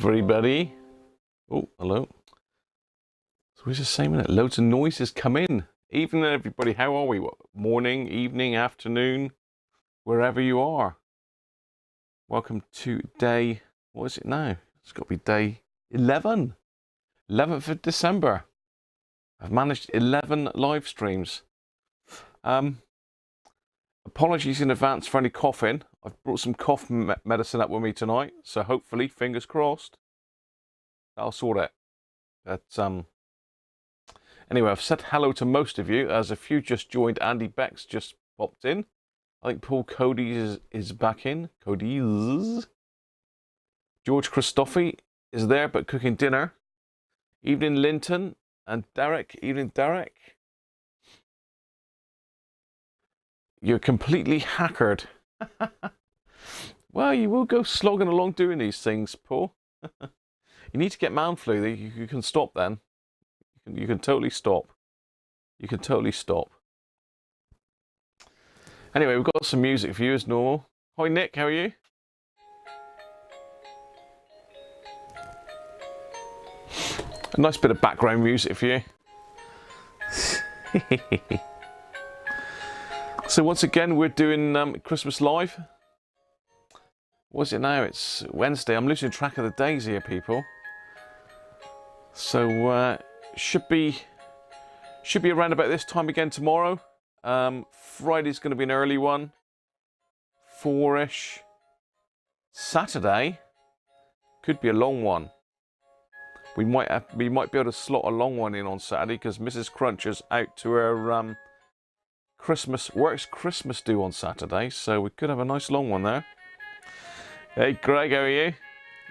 everybody. Oh, hello. So we're just saying that loads of noises come in. Evening, everybody. How are we? What, morning, evening, afternoon, wherever you are. Welcome to day, what is it now? It's got to be day 11. 11th of December. I've managed 11 live streams. Apologies in advance for any coughing. I've brought some cough medicine up with me tonight, so hopefully, fingers crossed, that'll sort it. But anyway, I've said hello to most of you, as a few just joined. Andy Beck's just popped in. I think Paul Cody is back in. Cody's. George Christophe is there, but cooking dinner. Evening, Linton and Derek. Evening, Derek. You're completely hackered. Well, you will go slogging along doing these things, Paul. You need to get man flu. You can stop then. You can totally stop. You can totally stop. Anyway, we've got some music for you as normal. Hi, Nick. How are you? A nice bit of background music for you. So once again, we're doing Christmas Live. What's it now? It's Wednesday. I'm losing track of the days here, people. So should be around about this time again tomorrow. Friday's going to be an early one, 4-ish. Saturday could be a long one. We might be able to slot a long one in on Saturday because Mrs. Cruncher's out to her works Christmas do on Saturday, so we could have a nice long one there. Hey Greg, how are you?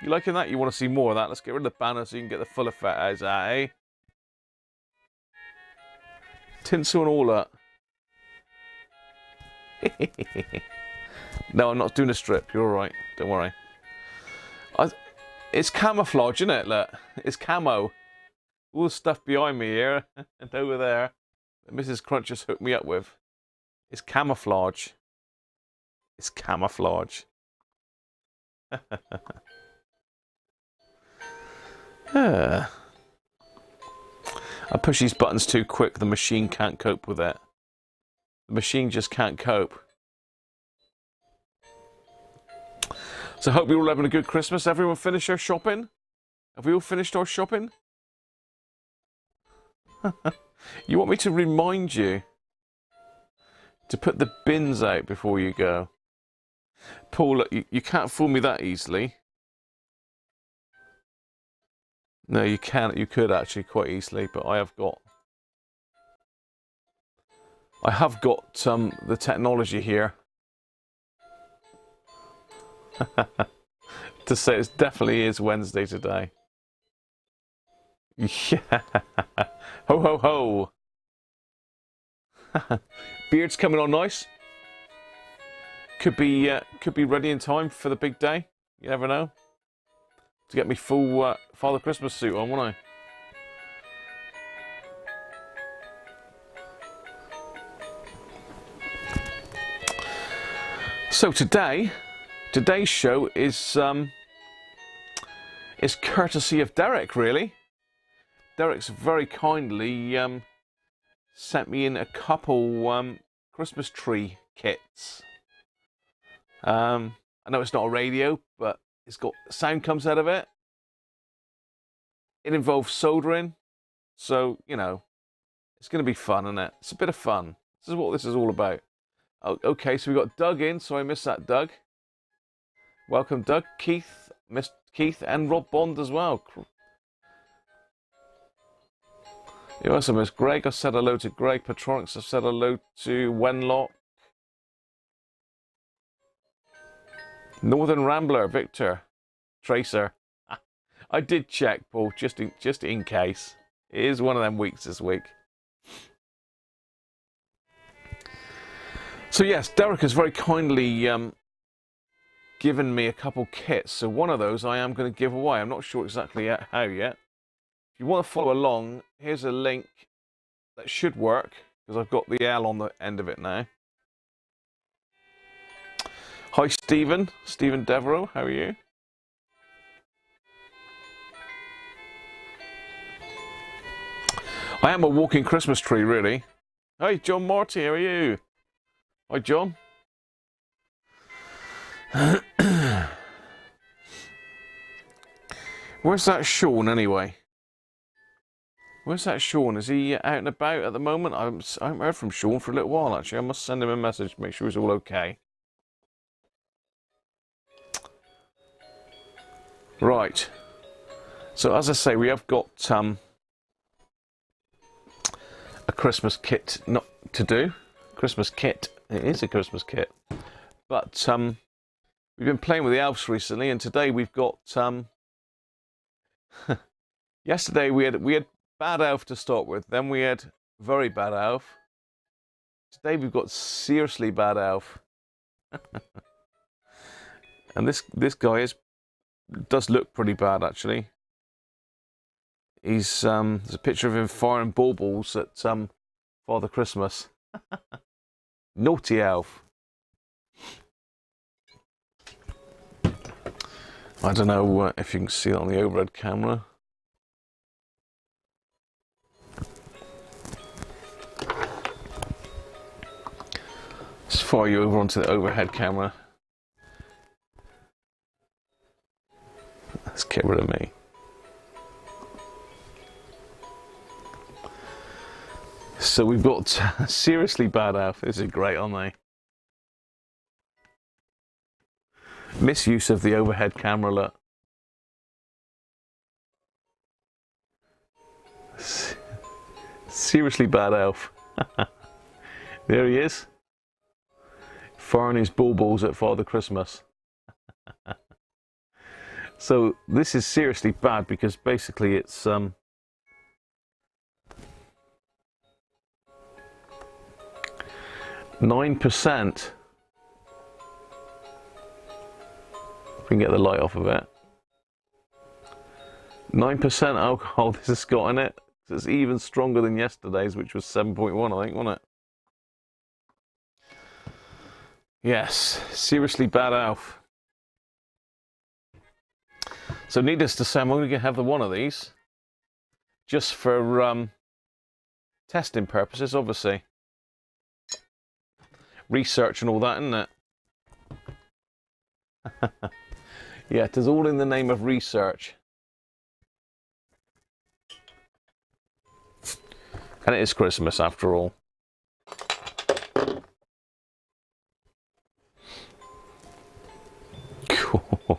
You liking that? You want to see more of that? Let's get rid of the banner so you can get the full effect. How's that, eh? Tinsel and all that. No, I'm not doing a strip. You're alright. Don't worry. It's camouflage, isn't it? Look, it's camo. All the stuff behind me here and over there that Mrs. Cruncher's hooked me up with. It's camouflage. It's camouflage. I push these buttons too quick. The machine can't cope with it. The machine just can't cope. So hope you're all having a good Christmas. Everyone finished their shopping? Have we all finished our shopping? You want me to remind you to put the bins out before you go? Paul, look, you can't fool me that easily. No, you can't. You could actually quite easily, but I have got the technology here to say it definitely is Wednesday today. Yeah. Ho ho ho. Beard's coming on nice. Could be ready in time for the big day. You never know. To get me full Father Christmas suit on, won't I? So today's show is courtesy of Derek, really. Derek's very kindly sent me in a couple Christmas tree kits. I know it's not a radio, but it's got sound comes out of it. It involves soldering, so you know it's going to be fun, isn't it? It's a bit of fun. This is what this is all about. Oh, okay, so we got Doug in. So I missed that, Doug. Welcome, Doug. Keith, Missed Keith, and Rob Bond as well. You also missed Greg. I said hello to Greg. Patronics. I said hello to Wenlock. Northern Rambler, Victor, Tracer. I did check, Paul, just in case. It is one of them weeks this week. So yes, Derek has very kindly given me a couple kits. So one of those I am going to give away. I'm not sure exactly how yet. If you want to follow along, here's a link that should work because I've got the L on the end of it now. Hi, Stephen Devereaux, how are you? I am a walking Christmas tree, really. Hey, John Marty, how are you? Hi, John. Where's that Sean, anyway? Where's that Sean? Is he out and about at the moment? I haven't heard from Sean for a little while, actually. I must send him a message to make sure he's all okay. Right. So, as I say, we have got a Christmas kit not to do. Christmas kit. It is a Christmas kit. But we've been playing with the elves recently, and today we've got yesterday we had bad elf to start with, then we had very bad elf. Today we've got seriously bad elf. And this guy does look pretty bad, actually. He's there's a picture of him firing baubles at Father Christmas. Naughty elf. I don't know if you can see it on the overhead camera. Let's fire you over onto the overhead camera. Let's get rid of me. So we've got seriously bad elf. This is great, aren't they? Misuse of the overhead camera, look. Seriously bad elf. There he is. Firing his baubles at Father Christmas. So this is seriously bad because basically it's 9%. If we can get the light off of it. 9% alcohol this has got in it. It's even stronger than yesterday's, which was 7.1, I think, wasn't it? Yes, seriously bad elf. So needless to say, I'm only going to have the one of these. Just for testing purposes, obviously. Research and all that, isn't it? Yeah, it is all in the name of research. And it is Christmas after all. Cool.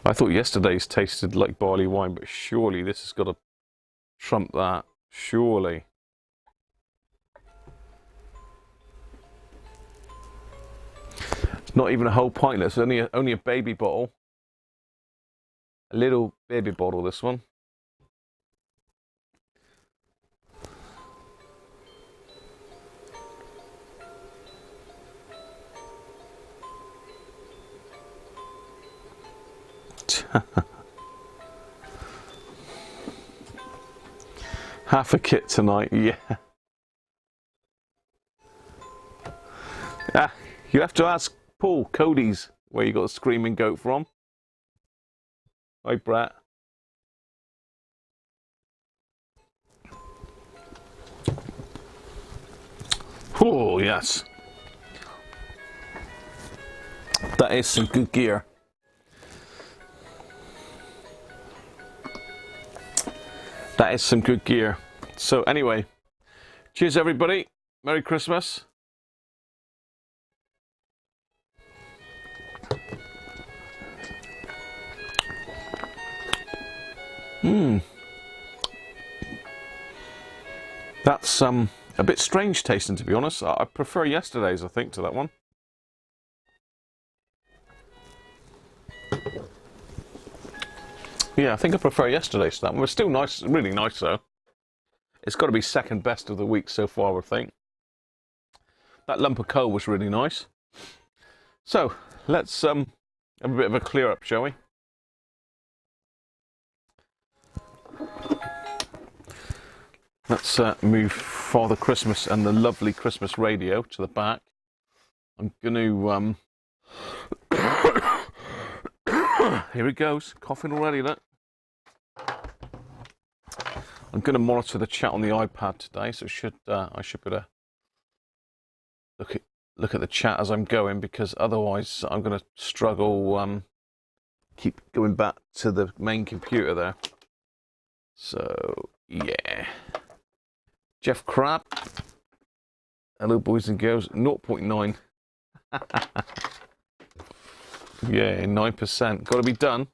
I thought yesterday's tasted like barley wine, but surely this has got to trump that. Surely. It's not even a whole pint. It's only a baby bottle. A little baby bottle, this one. Half a kit tonight, yeah. Ah, you have to ask Paul, Cody's, where you got the screaming goat from. Hi, Brett. Oh, yes. That is some good gear. That is some good gear. So anyway, cheers everybody. Merry Christmas. That's a bit strange tasting, to be honest. I prefer yesterday's, I think, to that one. Yeah, I think I prefer yesterday's to that one. It's still nice, really nice though. It's got to be second best of the week so far, I think. That lump of coal was really nice. So, let's have a bit of a clear up, shall we? Let's move Father Christmas and the lovely Christmas radio to the back. I'm going to... Here it goes. Coughing already, look. I'm going to monitor the chat on the iPad today, so I should be able to look at the chat as I'm going, because otherwise I'm going to struggle. Keep going back to the main computer there. So yeah, Jeff Crab. Hello, boys and girls. 0.9. Yeah, 9%. Got to be done.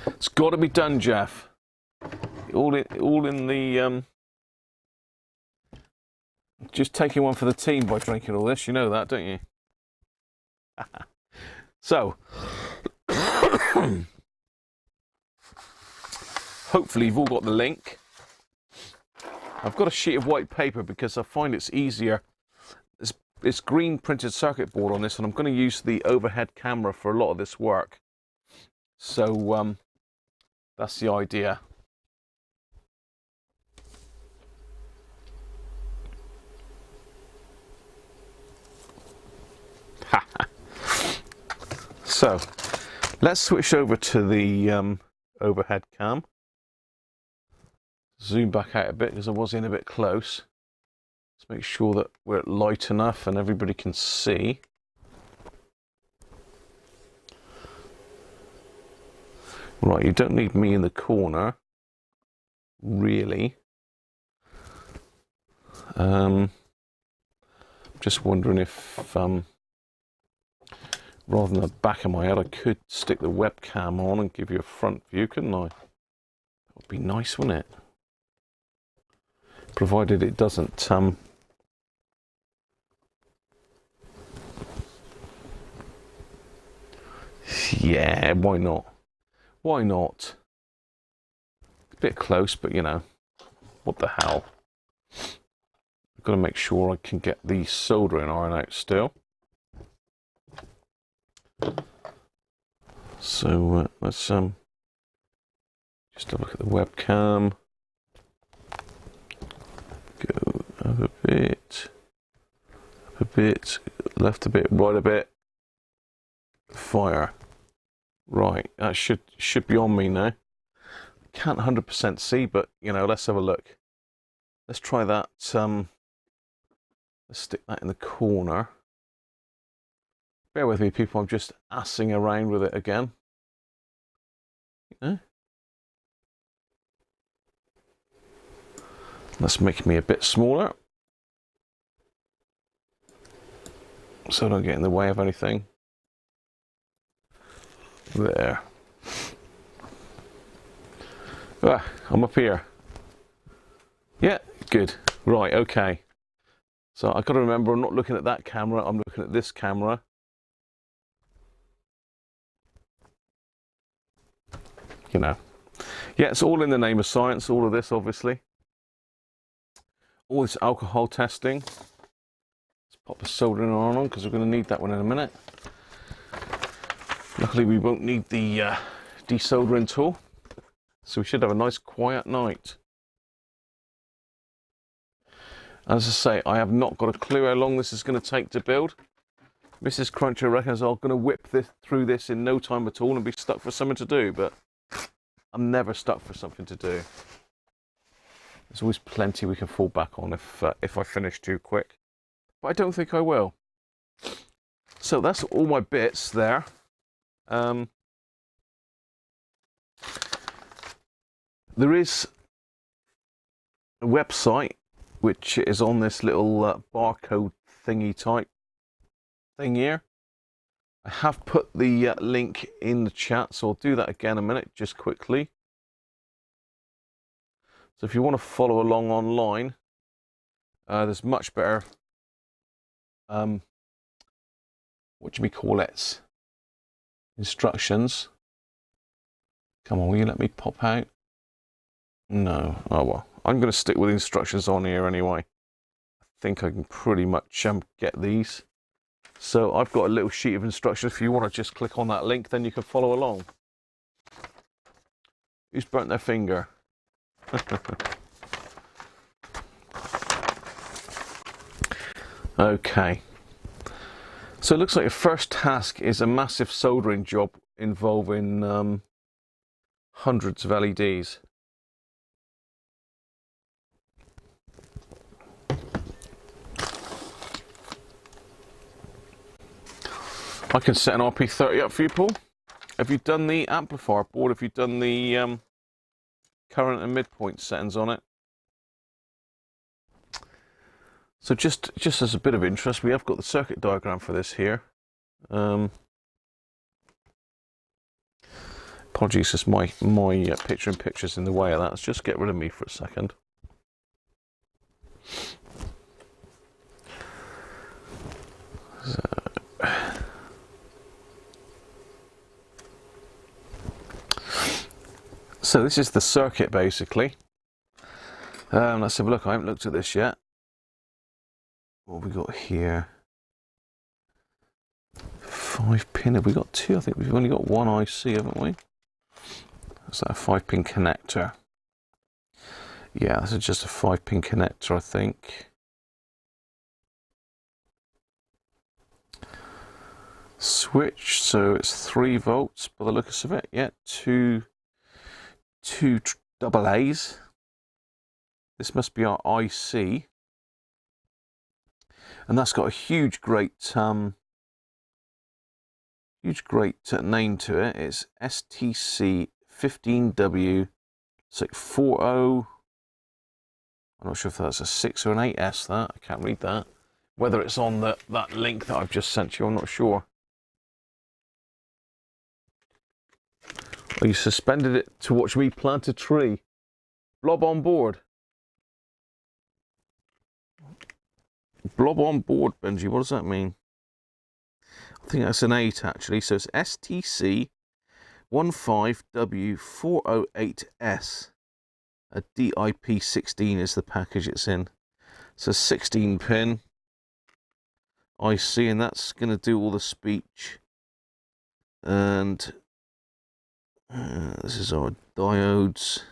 It's got to be done, Jeff. All in the just taking one for the team by drinking all this. You know that, don't you? So, hopefully you've all got the link. I've got a sheet of white paper because I find it's easier. It's green printed circuit board on this, and I'm going to use the overhead camera for a lot of this work. So that's the idea. So let's switch over to the overhead cam. Zoom back out a bit because I was in a bit close. Let's make sure that we're light enough and everybody can see. Right, you don't need me in the corner, really. Just wondering if, rather than the back of my head, I could stick the webcam on and give you a front view, couldn't I? That would be nice, wouldn't it? Provided it doesn't yeah, why not? Why not? A bit close, but you know, what the hell? I've got to make sure I can get the soldering iron out still. So let's just have a look at the webcam. Go up a bit, left a bit, right a bit. Fire. Right, that should be on me now. Can't 100% see, but you know, let's have a look. Let's try that. Let's stick that in the corner. Bear with me, people. I'm just assing around with it again. Yeah. Let's make me a bit smaller, so I don't get in the way of anything. There. Ah, I'm up here. Yeah, good. Right, okay. So I've got to remember I'm not looking at that camera, I'm looking at this camera. You know. Yeah, it's all in the name of science, all of this, obviously. All this alcohol testing. Let's pop the soldering iron on because we're going to need that one in a minute. Luckily, we won't need the desoldering tool, so we should have a nice quiet night. As I say, I have not got a clue how long this is going to take to build. Mrs. Cruncher reckons I'm going to whip through this in no time at all and be stuck for something to do, but I'm never stuck for something to do. There's always plenty we can fall back on if I finish too quick, but I don't think I will. So that's all my bits there. There is a website which is on this little barcode thingy type thing here. I have put the link in the chat, so I'll do that again in a minute, just quickly. So if you want to follow along online, there's much better, what do we call it? Instructions. Come on, will you let me pop out? No. Oh well. I'm going to stick with instructions on here anyway. I think I can pretty much get these. So I've got a little sheet of instructions. If you want to just click on that link, then you can follow along. Who's burnt their finger? Okay. So it looks like the first task is a massive soldering job involving hundreds of LEDs. I can set an RP30 up for you, Paul. Have you done the amplifier board? Have you done the current and midpoint settings on it? So just as a bit of interest, we have got the circuit diagram for this here. Apologies, it's my picture in picture's in the way of that. Let's just get rid of me for a second. So this is the circuit basically. Let's have a look. I haven't looked at this yet. What have we got here? 5-pin. Have we got 2? I think we've only got 1 IC, haven't we? Is that a 5-pin connector? Yeah, this is just a 5-pin connector, I think. Switch, so it's 3 volts by the looks of it. Yeah, two double A's. This must be our IC. And that's got a huge great name to it. It's STC15W. It's like 40. I'm not sure if that's a 6 or an 8S. That I can't read that. Whether it's on that link that I've just sent you, I'm not sure. Oh, you suspended it to watch me plant a tree. Blob on board. Blob on board, Benji. What does that mean? I think that's an 8 actually. So it's STC15W408S. A DIP16 is the package it's in. It's a 16-pin IC, and that's going to do all the speech. And this is our diodes.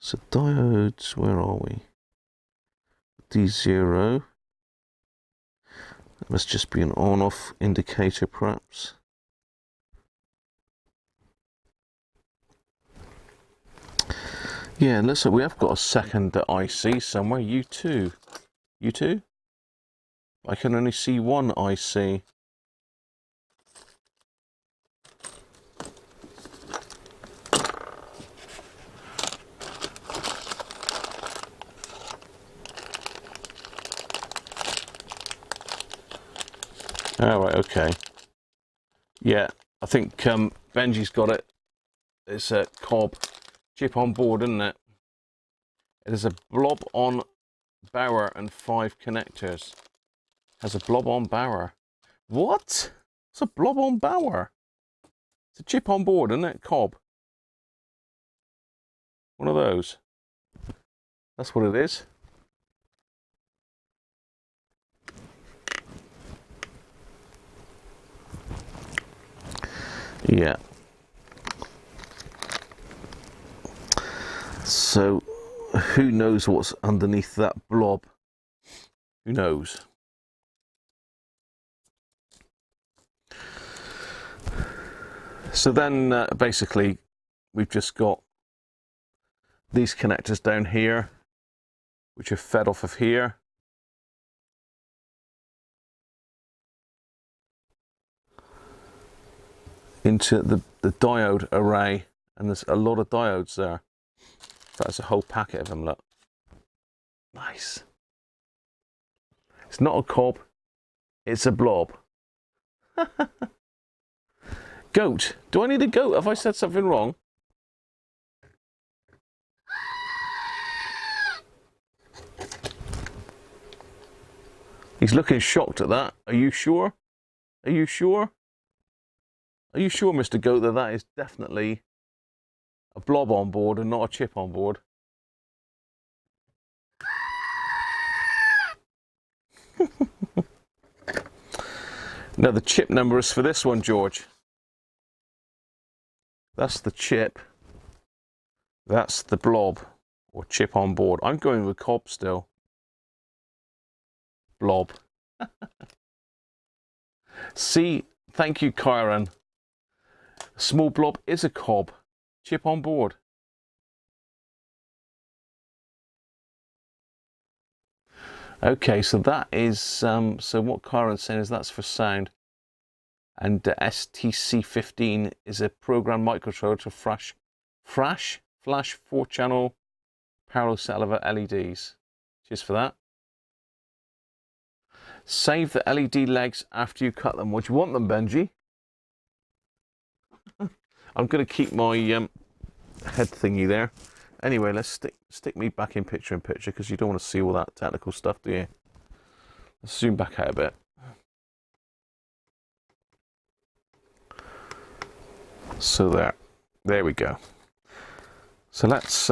So diodes, where are we? D0. That must just be an on-off indicator, perhaps. Yeah, and looks like we have got a second IC somewhere. U2. U2? I can only see 1 IC. Oh, right, okay. Yeah, I think Benji's got it. It's a cob chip on board, isn't it? It is a blob on Bower and 5 connectors. Has a blob on Bower. What? It's a blob on Bower. It's a chip on board, isn't it? Cob. One of those. That's what it is. Yeah. So, who knows what's underneath that blob? Who knows? So then, basically, we've just got these connectors down here, which are fed off of here. Into the diode array, and there's a lot of diodes there. That's a whole packet of them, look. Nice. It's not a cob, it's a blob. Goat. Do I need a goat? Have I said something wrong? He's looking shocked at that. Are you sure? Are you sure? Are you sure, Mr. Goat, that that is definitely a blob on board and not a chip on board? Now the chip number is for this one, George. That's the chip. That's the blob or chip on board. I'm going with cob still. Blob. See, thank you, Kyron. A small blob is a cob. Chip on board. Okay, so that is, so what Karen's saying is that's for sound. And the STC15 is a program microcontroller to flash 4-channel parallel set of LEDs. Cheers for that. Save the LED legs after you cut them. What do you want them, Benji? I'm going to keep my head thingy there. Anyway, let's stick me back in picture because you don't want to see all that technical stuff, do you? Let's zoom back out a bit. So there we go. So let's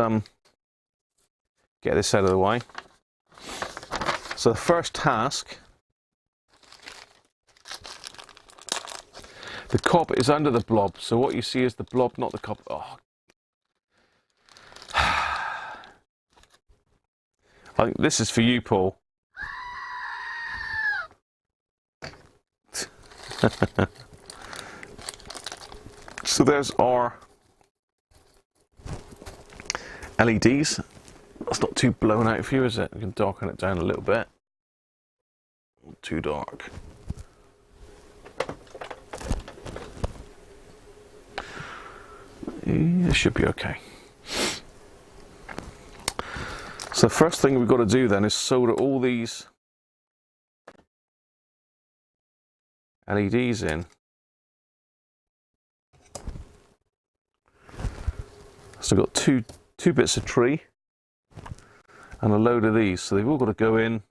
get this out of the way. So the first task, the cob is under the blob. So what you see is the blob, not the cob. Oh. I think this is for you, Paul. So there's our LEDs. That's not too blown out for you, is it? We can darken it down a little bit. Not too dark. Yeah, it should be okay. So the first thing we've got to do then is solder all these LEDs in. So I've got two bits of tree and a load of these. So they've all got to go in.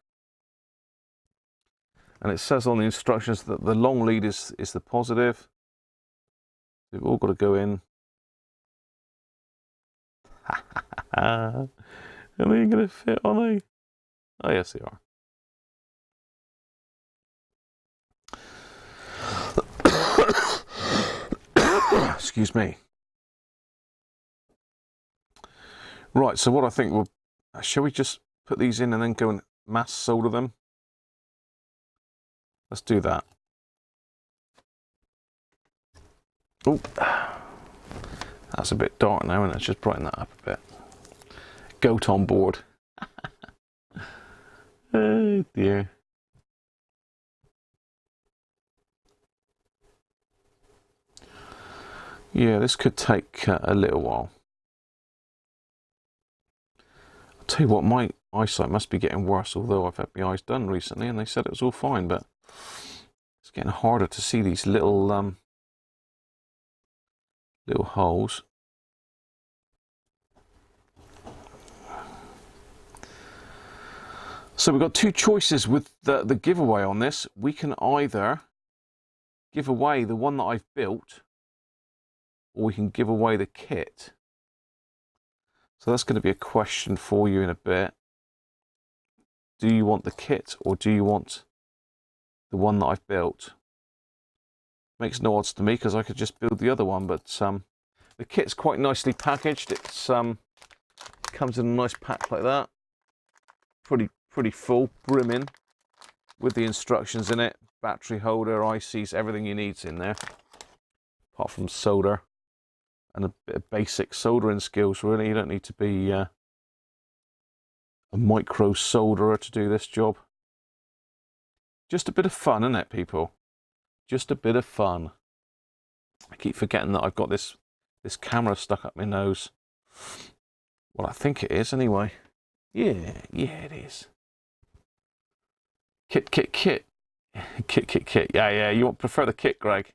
And it says on the instructions that the long lead is the positive. They've all got to go in. Are they going to fit, are they? Oh, yes, they are. Excuse me. Right, so what I think we'll... Shall we just put these in and then go and mass solder them? Let's do that. Oh, that's a bit dark now, and let's just brighten that up a bit. Goat on board. Oh dear. Yeah, this could take a little while. I'll tell you what, my eyesight must be getting worse, although I've had my eyes done recently and they said it was all fine, but it's getting harder to see these little little holes. So we've got two choices with the giveaway on this. We can either give away the one that I've built, or we can give away the kit. So that's going to be a question for you in a bit. Do you want the kit or do you want the one that I've built? Makes no odds to me because I could just build the other one, but the kit's quite nicely packaged. It's comes in a nice pack like that. Pretty full, brimming, with the instructions in it. Battery holder, ICs, everything you need's in there. Apart from solder and a bit of basic soldering skills, really. You don't need to be a micro solderer to do this job. Just a bit of fun, isn't it, people? Just a bit of fun. I keep forgetting that I've got this camera stuck up my nose. Well, I think it is anyway. Yeah, it is. Kit. Kit. Yeah, you prefer the kit, Greg.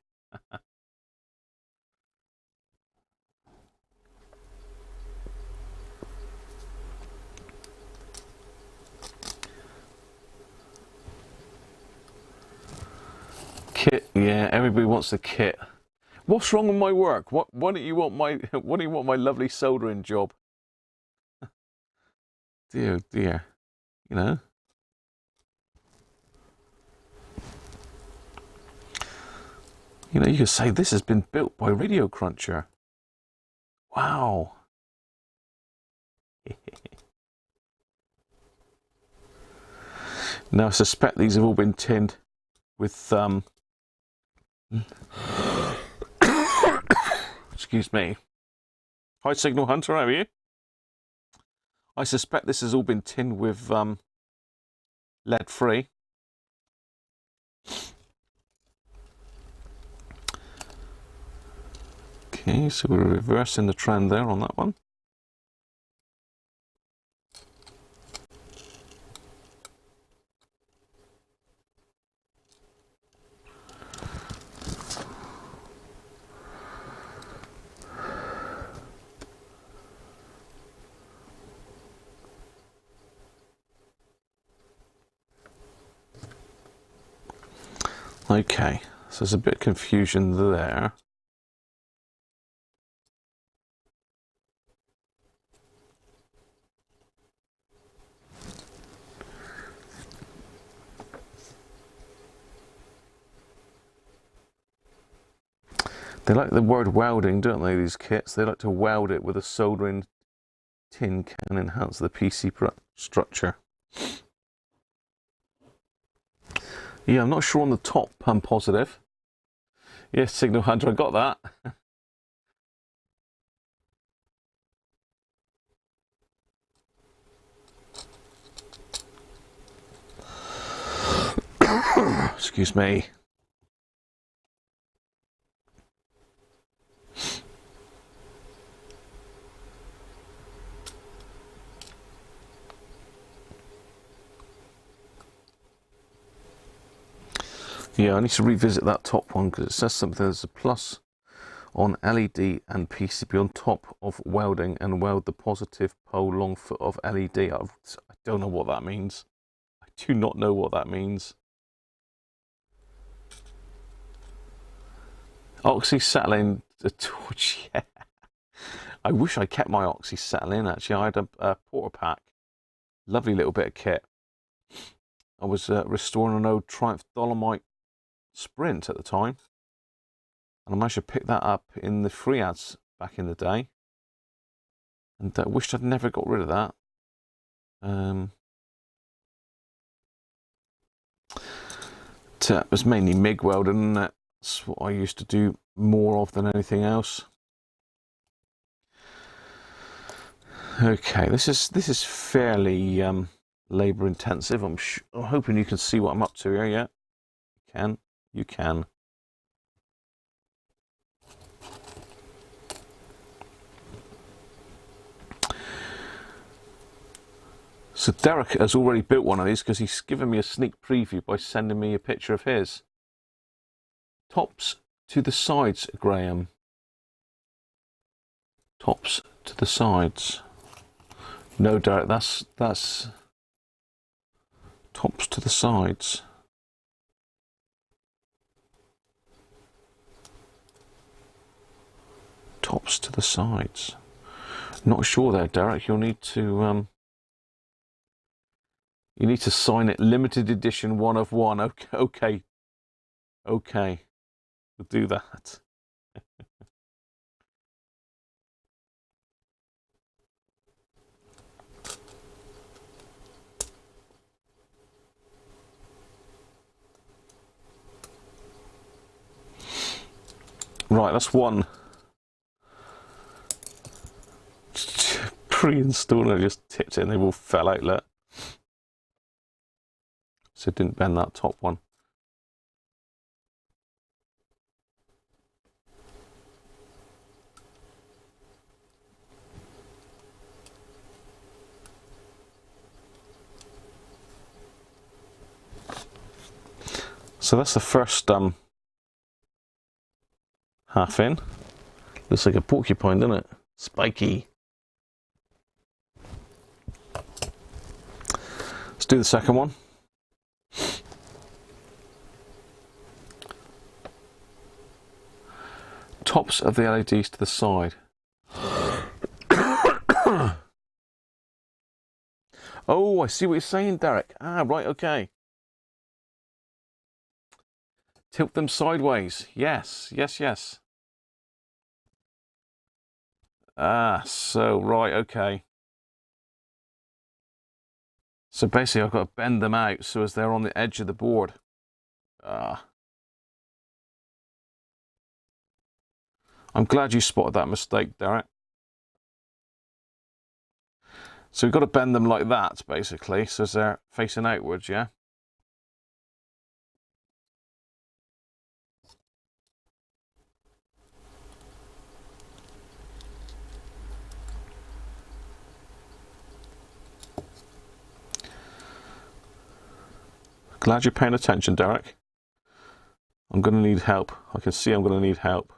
Kit, yeah, everybody wants the kit. What's wrong with my work? Why don't you want my lovely soldering job? Dear, you know. You know, you could say this has been built by Radiocruncher. Wow. Now I suspect these have all been tinned with Excuse me. Hi, Signal Hunter, how are you? I suspect this has all been tinned with lead-free. Okay, so we're reversing the trend there on that one. Okay, so there's a bit of confusion there. They like the word welding, don't they, these kits? They like to weld it with a soldering tin can enhance the PC structure. Yeah, I'm not sure on the top, I'm positive. Yes, Signal Hunter, I got that. Excuse me. Yeah, I need to revisit that top one because it says something. There's a plus on LED and PCB on top of welding and weld the positive pole long foot of LED. I don't know what that means. I do not know what that means. Oxyacetylene torch, yeah. I wish I kept my oxyacetylene actually. I had a porta pack. Lovely little bit of kit. I was restoring an old Triumph Dolomite Sprint at the time, and I managed to pick that up in the free ads back in the day, and I wished I'd never got rid of that. It was mainly MIG welding, and that's what I used to do more of than anything else. Okay, this is fairly labour intensive. I'm hoping you can see what I'm up to here. Yeah, you can. So Derek has already built one of these because he's given me a sneak preview by sending me a picture of his. Tops to the sides, Graham. Tops to the sides. No, Derek, that's tops to the sides. Tops to the sides. Not sure there, Derek. You'll need to you need to sign it. Limited edition 1 of 1. Okay. We'll do that. Right, that's one. Pre-installed, I just tipped it and they all fell out, look. So it didn't bend that top one. So that's the first half in. Looks like a porcupine, doesn't it? Spiky. Let's do the second one. Tops of the LEDs to the side. Oh, I see what you're saying, Derek. Ah, right, okay. Tilt them sideways. Yes. Ah, so, right, okay. So basically I've got to bend them out so as they're on the edge of the board. I'm I'm glad you spotted that mistake, Derek. So we've got to bend them like that, basically, so they're facing outwards, yeah? Glad you're paying attention, Derek. I'm going to need help. I can see I'm going to need help.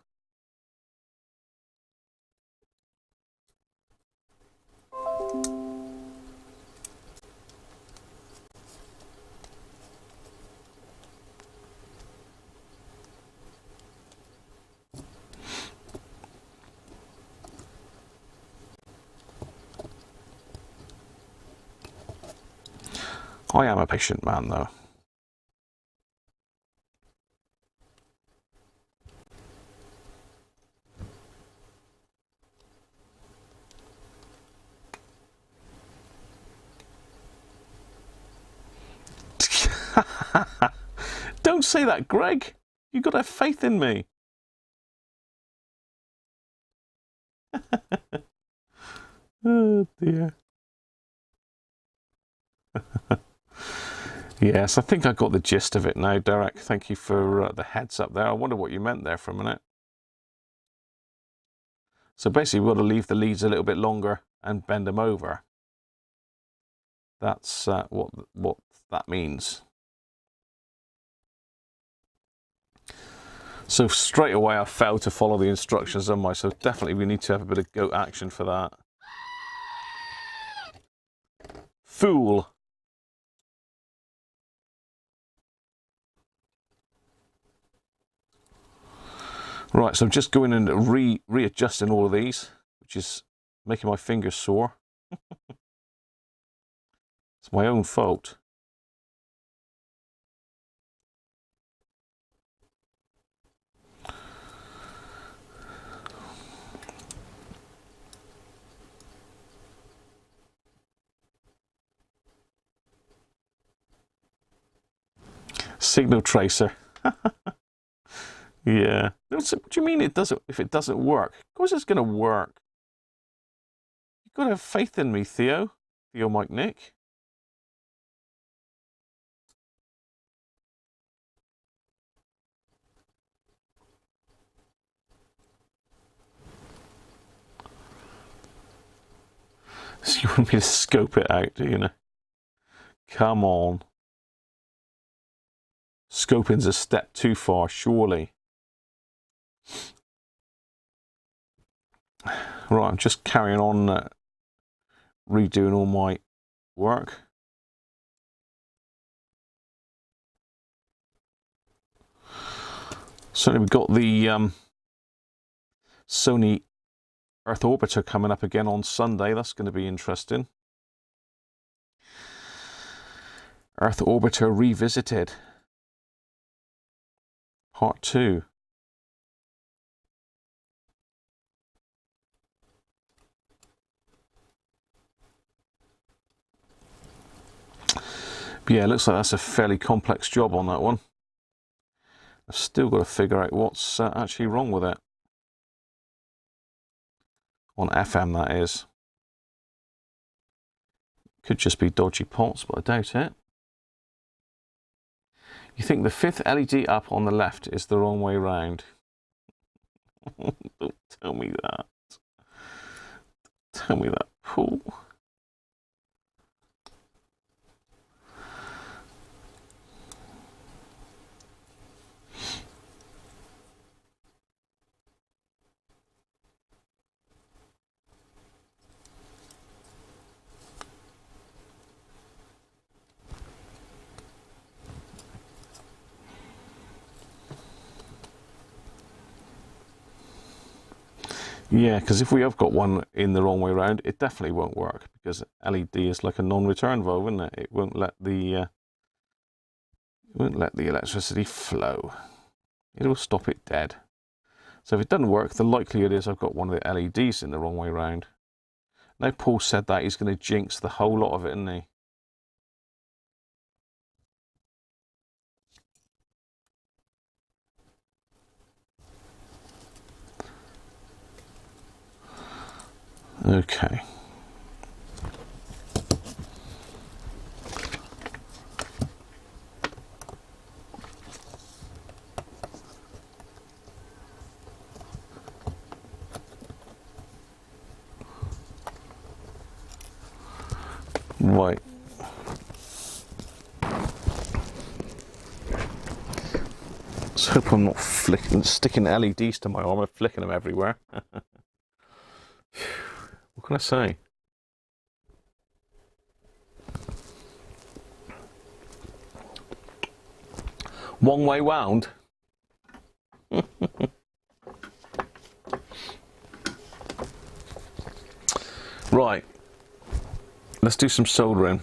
I am a patient man, though. Don't say that, Greg. You've got to have faith in me. Oh, dear. Yes, I think I got the gist of it now, Derek. Thank you for the heads up there. I wonder what you meant there for a minute. So basically, we've got to leave the leads a little bit longer and bend them over. That's what that means. So straight away, I failed to follow the instructions on my. So definitely, we need to have a bit of goat action for that. Fool. Right, so I'm just going and readjusting all of these, which is making my fingers sore. It's my own fault. Signal tracer. Yeah. What do you mean it doesn't? If it doesn't work, of course it's going to work. You've got to have faith in me, Theo. Theo, Mike, Nick. So you want me to scope it out, do you know? Come on. Scoping's a step too far, surely. Right, I'm just carrying on redoing all my work. So we've got the Sony Earth Orbiter coming up again on Sunday. That's going to be interesting. Earth Orbiter Revisited. Part 2. But yeah, it looks like that's a fairly complex job on that one. I've still got to figure out what's actually wrong with it. On FM, that is. Could just be dodgy pots, but I doubt it. You think the 5th LED up on the left is the wrong way round? Don't tell me that. Tell me that, Paul. Yeah, because if we have got one in the wrong way around, it definitely won't work, because LED is like a non-return valve, isn't it? It won't let the electricity flow. It will stop it dead. So if it doesn't work, the likelihood is I've got one of the LEDs in the wrong way around. Now Paul said that, he's going to jinx the whole lot of it, isn't he? Okay. Right. Let's hope I'm not sticking LEDs to my arm and flicking them everywhere. What can I say? One way round. Right. Let's do some soldering.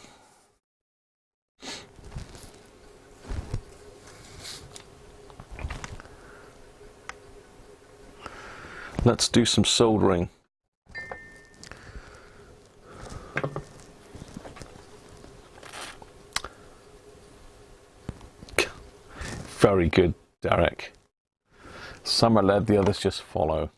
Let's do some soldering. Very good, Derek. Some are led, the others just follow.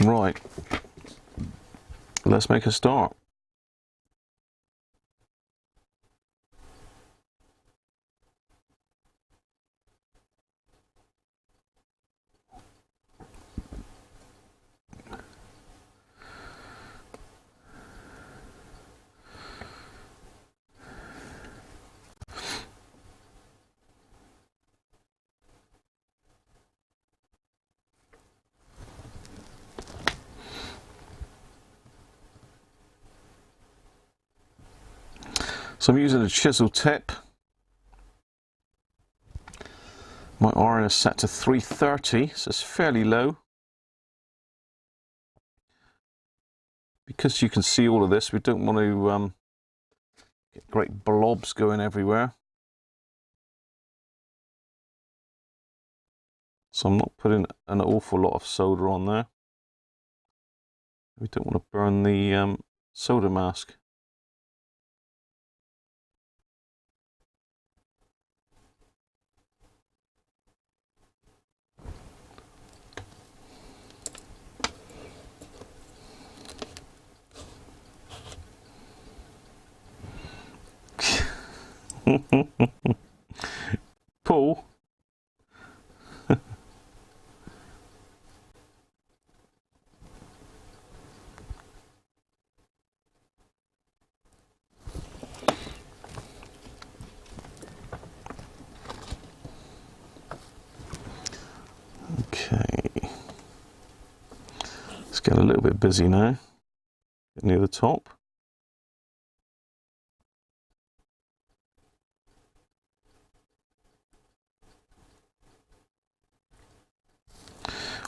Right. Let's make a start. So I'm using a chisel tip. My iron is set to 330, so it's fairly low. Because you can see all of this, we don't want to get great blobs going everywhere. So I'm not putting an awful lot of solder on there. We don't want to burn the solder mask. Paul. Okay. Let's get a little bit busy now. Get near the top.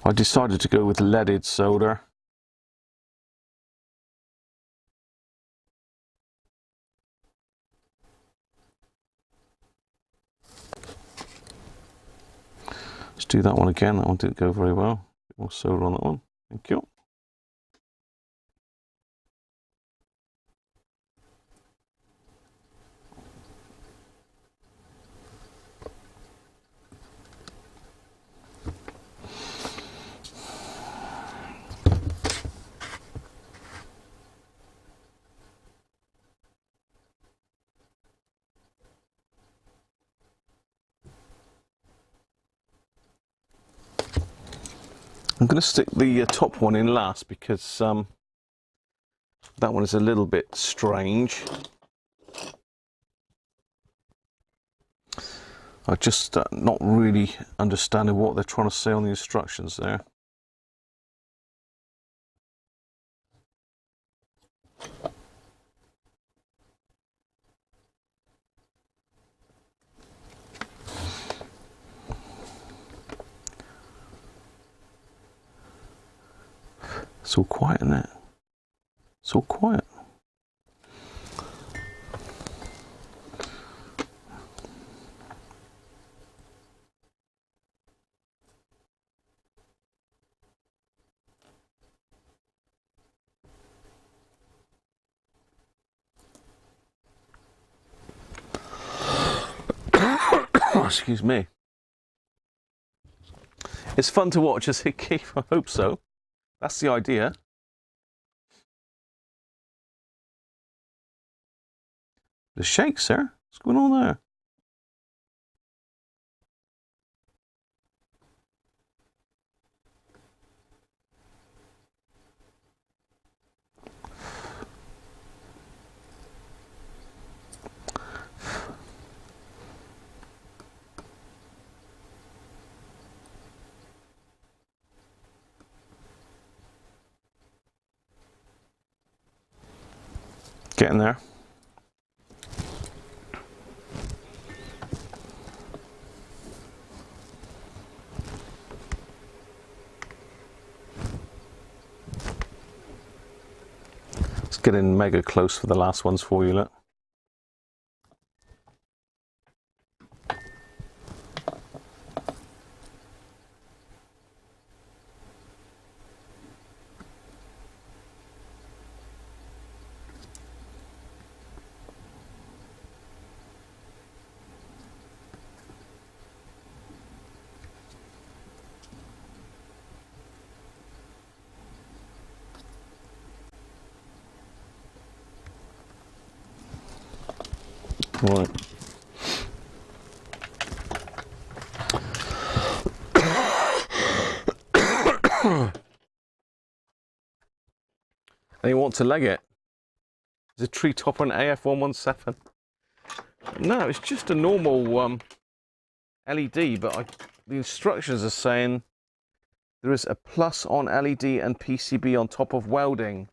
I decided to go with leaded solder. Let's do that one again. That one didn't go very well. A bit more solder on that one. Thank you. I'm going to stick the top one in last because that one is a little bit strange. I just not really understanding what they're trying to say on the instructions there. It's all quiet, isn't it? It's all quiet. Excuse me. It's fun to watch as it keeps. I hope so. That's the idea. The shake, sir. What's going on there? Getting there. It's getting mega close for the last ones for you, look. Right. And you want to leg it? It's a tree topper and AF117. No, it's just a normal LED, but the instructions are saying there is a plus on LED and PCB on top of welding.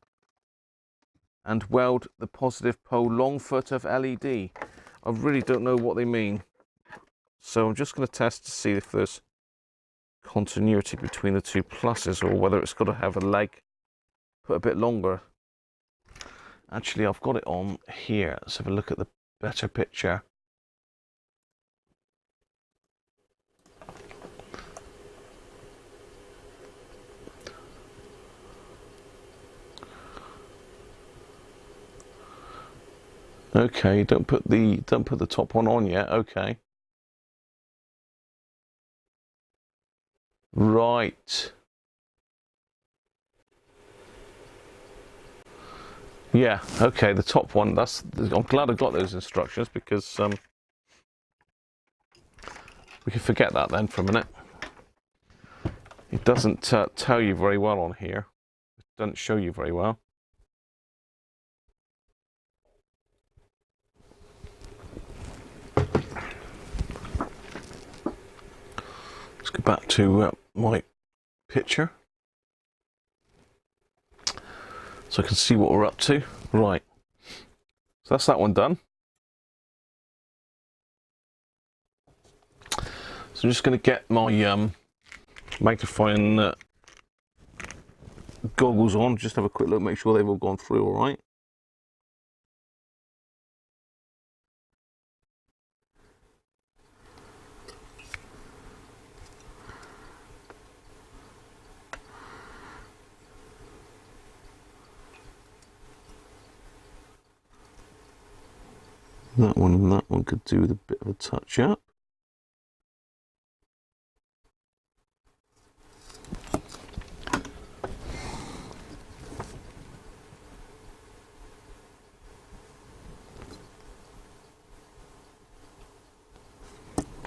And weld the positive pole long foot of LED. I really don't know what they mean. So I'm just going to test to see if there's continuity between the two pluses or whether it's got to have a leg put a bit longer. Actually, I've got it on here. Let's have a look at the better picture. Okay, don't put the top one on yet. Okay. Right. Yeah, okay, the top one, I'm glad I got those instructions because we can forget that then for a minute. It doesn't tell you very well on here. It doesn't show you very well. Let's go back to my picture so I can see what we're up to. Right, so that's that one done. So I'm just going to get my magnifying goggles on, just have a quick look, make sure they've all gone through all right. That one and that one could do with a bit of a touch up.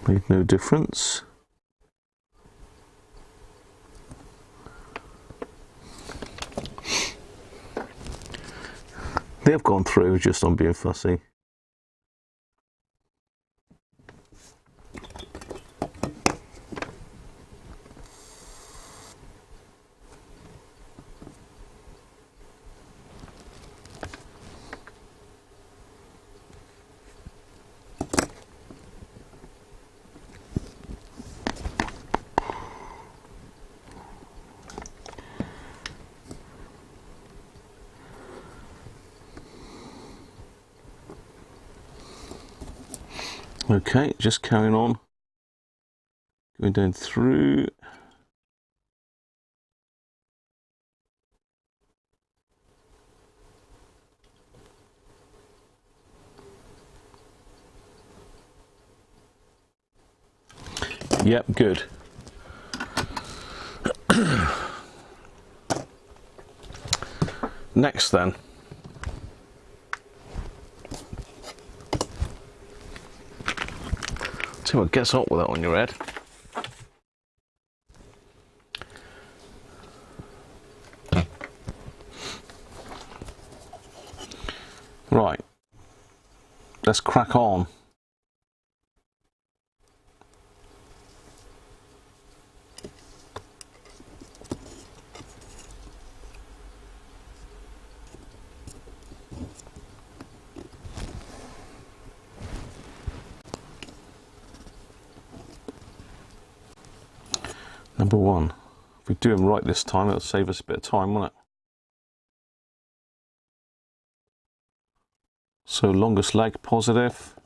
Made no difference. They've gone through just on being fussy. Okay, just carrying on, going down through. Yep, good. Next then. See what gets hot with that on your head. Right. Let's crack on. Number one, if we do them right this time, it'll save us a bit of time, won't it? So longest leg positive.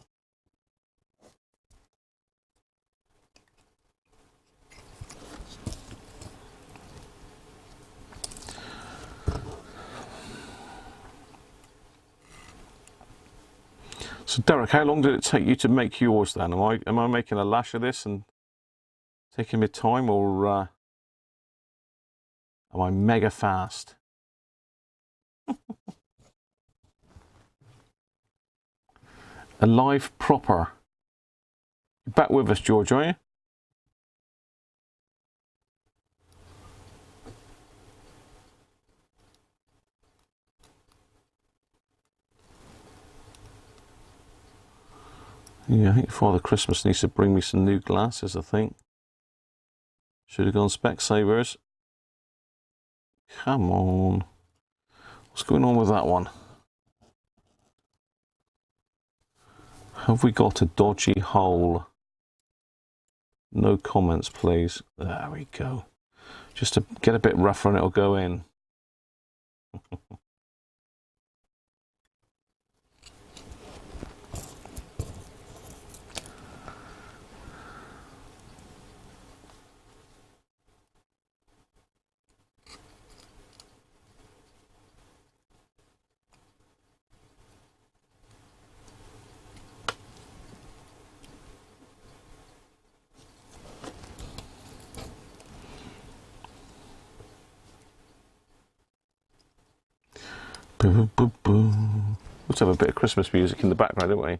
So Derek, how long did it take you to make yours then? Am I making a lash of this and taking my time, or am I mega fast? Alive proper. You're back with us, George, are you? Yeah, I think Father Christmas needs to bring me some new glasses, I think. Should have gone Specsavers. Come on. What's going on with that one? Have we got a dodgy hole? No comments, please. There we go. Just to get a bit rougher and it'll go in. Boom, boom, boom. Let's have a bit of Christmas music in the background, don't we?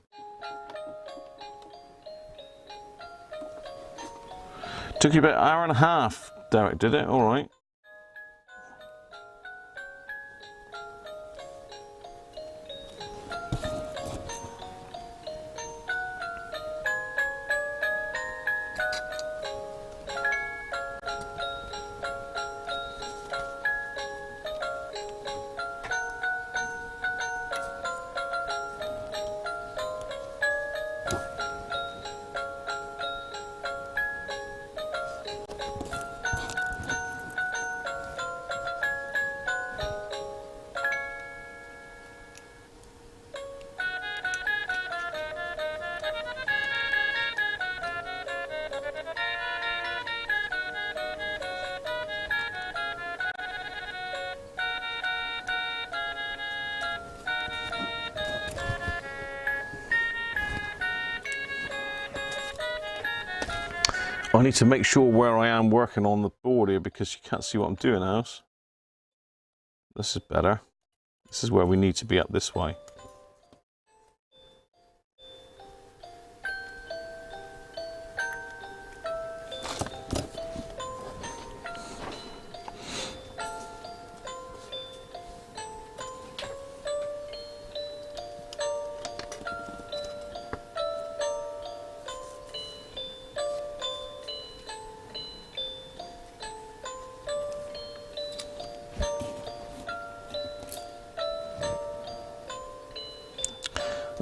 Took you about an hour and a half, Derek, did it? All right. I need to make sure where I am working on the board here because you can't see what I'm doing else. This is better. This is where we need to be up this way.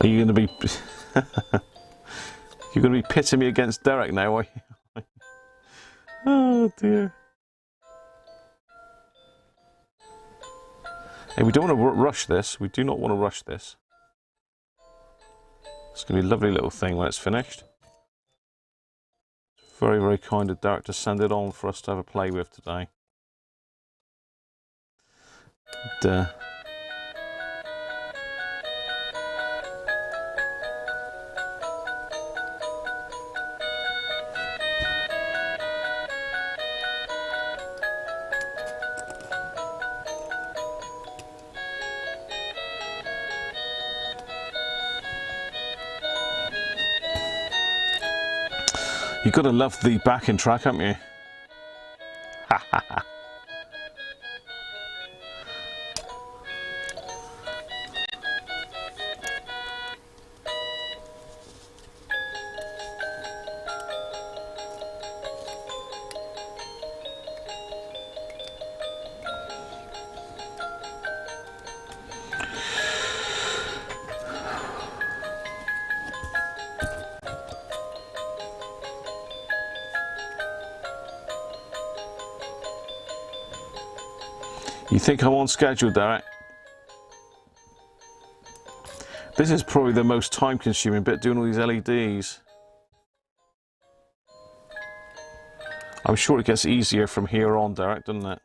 Are you going to be... You're going to be pitting me against Derek now, are you? Oh dear. Hey, we don't want to rush this. We do not want to rush this. It's going to be a lovely little thing when it's finished. Very, very kind of Derek to send it on for us to have a play with today. And, You gotta love the backing track, haven't you? Ha ha ha. You think I'm on schedule, Derek? This is probably the most time-consuming bit, doing all these LEDs. I'm sure it gets easier from here on, Derek, doesn't it?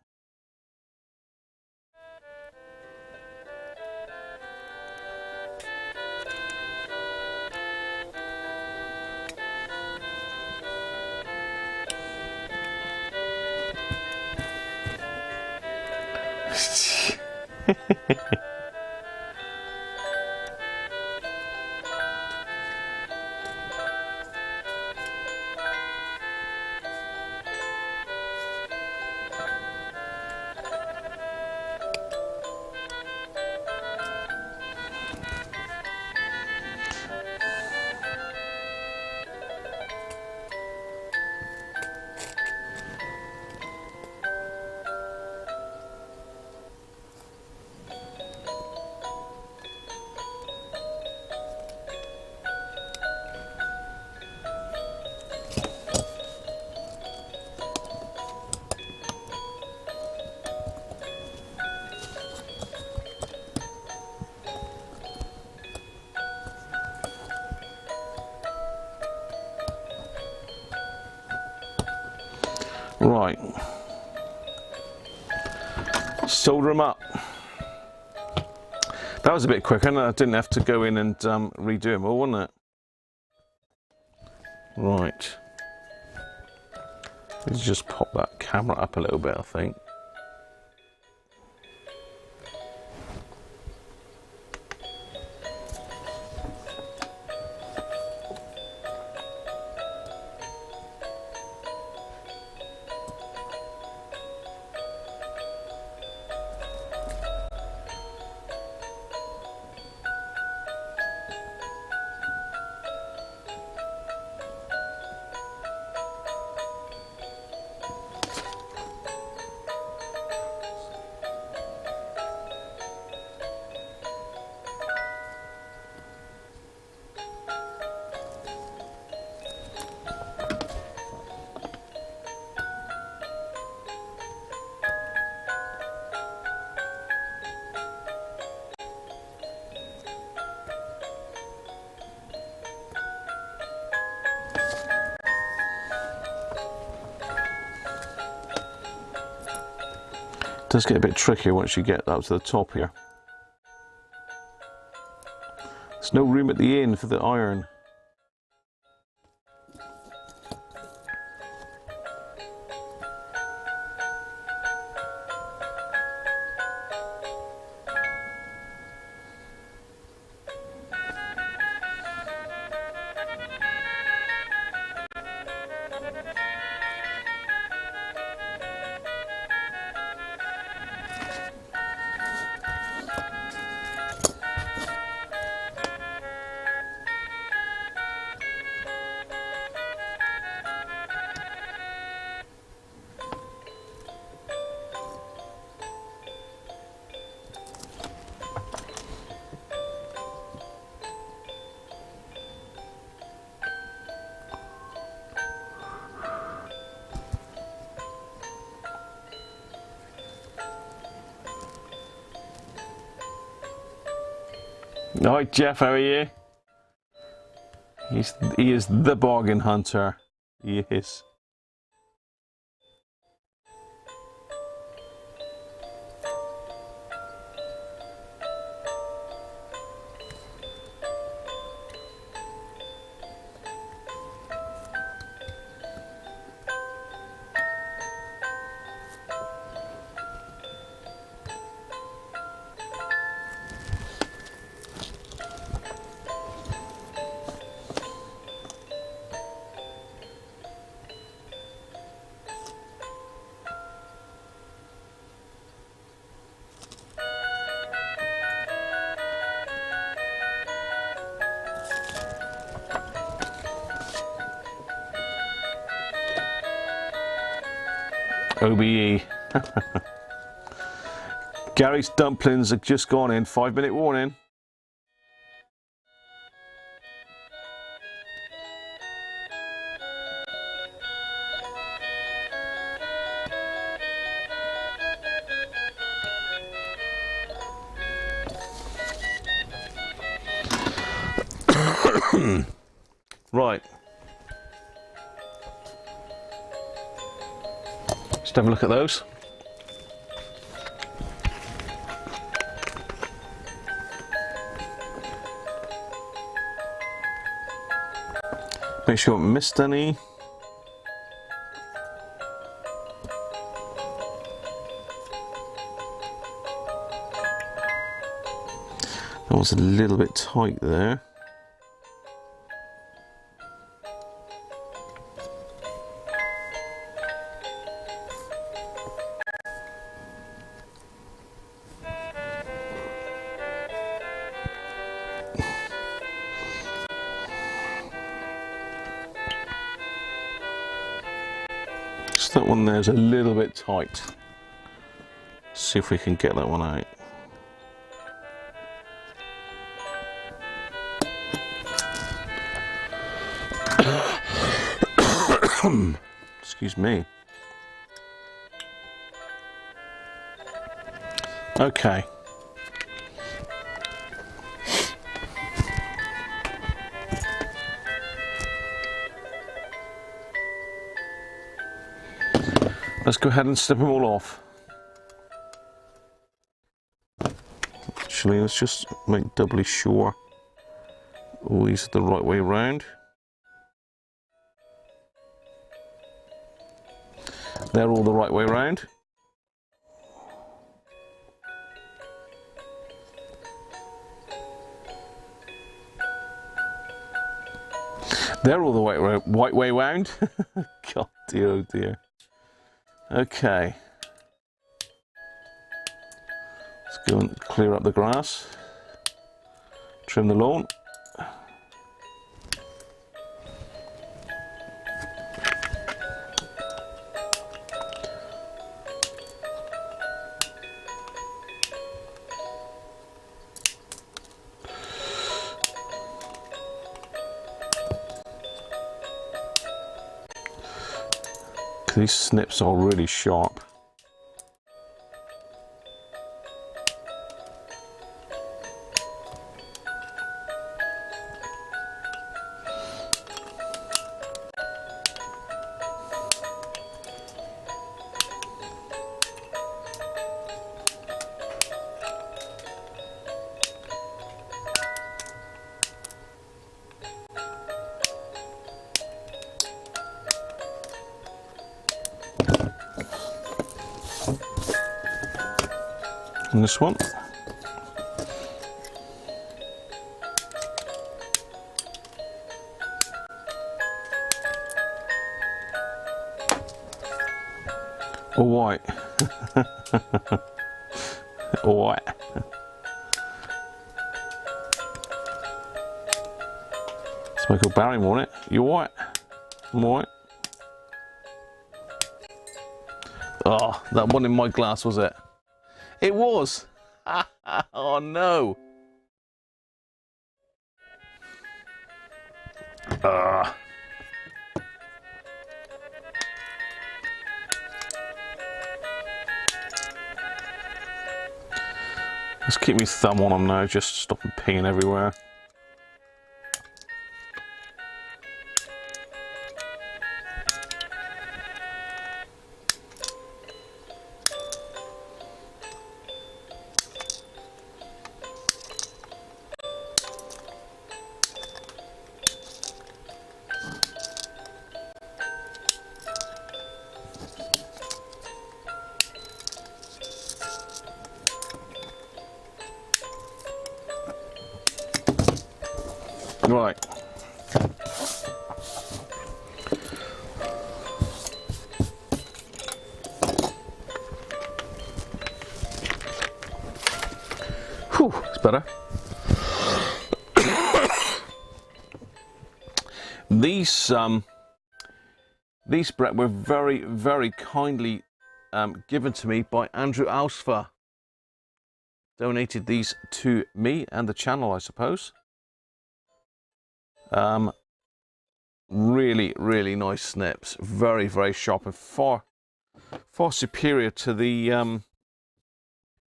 Right, solder them up. That was a bit quicker, and I didn't have to go in and redo them all, wasn't it? Right, let's just pop that camera up a little bit, I think. It does get a bit trickier once you get up to the top here. There's no room at the end for the iron. Hi Jeff, how are you? He is the bargain hunter. He is. OBE. Gary's dumplings have just gone in. 5-minute warning. Right. Just have a look at those. Make sure I haven't missed any. That was a little bit tight there. That one there's a little bit tight. See if we can get that one out. Excuse me. Okay. Let's go ahead and snip them all off. Actually, let's just make doubly sure all these are the right way round. They're all the right way round. They're all the right way round. God dear, oh dear. Okay, let's go and clear up the grass, trim the lawn. These snips are really sharp. And this one. All white. All white. It's Michael Barrymore, isn't it? You white? I'm white. Oh, that one in my glass, was it? It was. Oh no. Let's keep my thumb on them now, just to stop them peeing everywhere. Right. Whew, it's better. These Brett were very, very kindly given to me by Andrew Alsfa. Donated these to me and the channel, I suppose. Really, really nice snips. Very, very sharp and far superior to the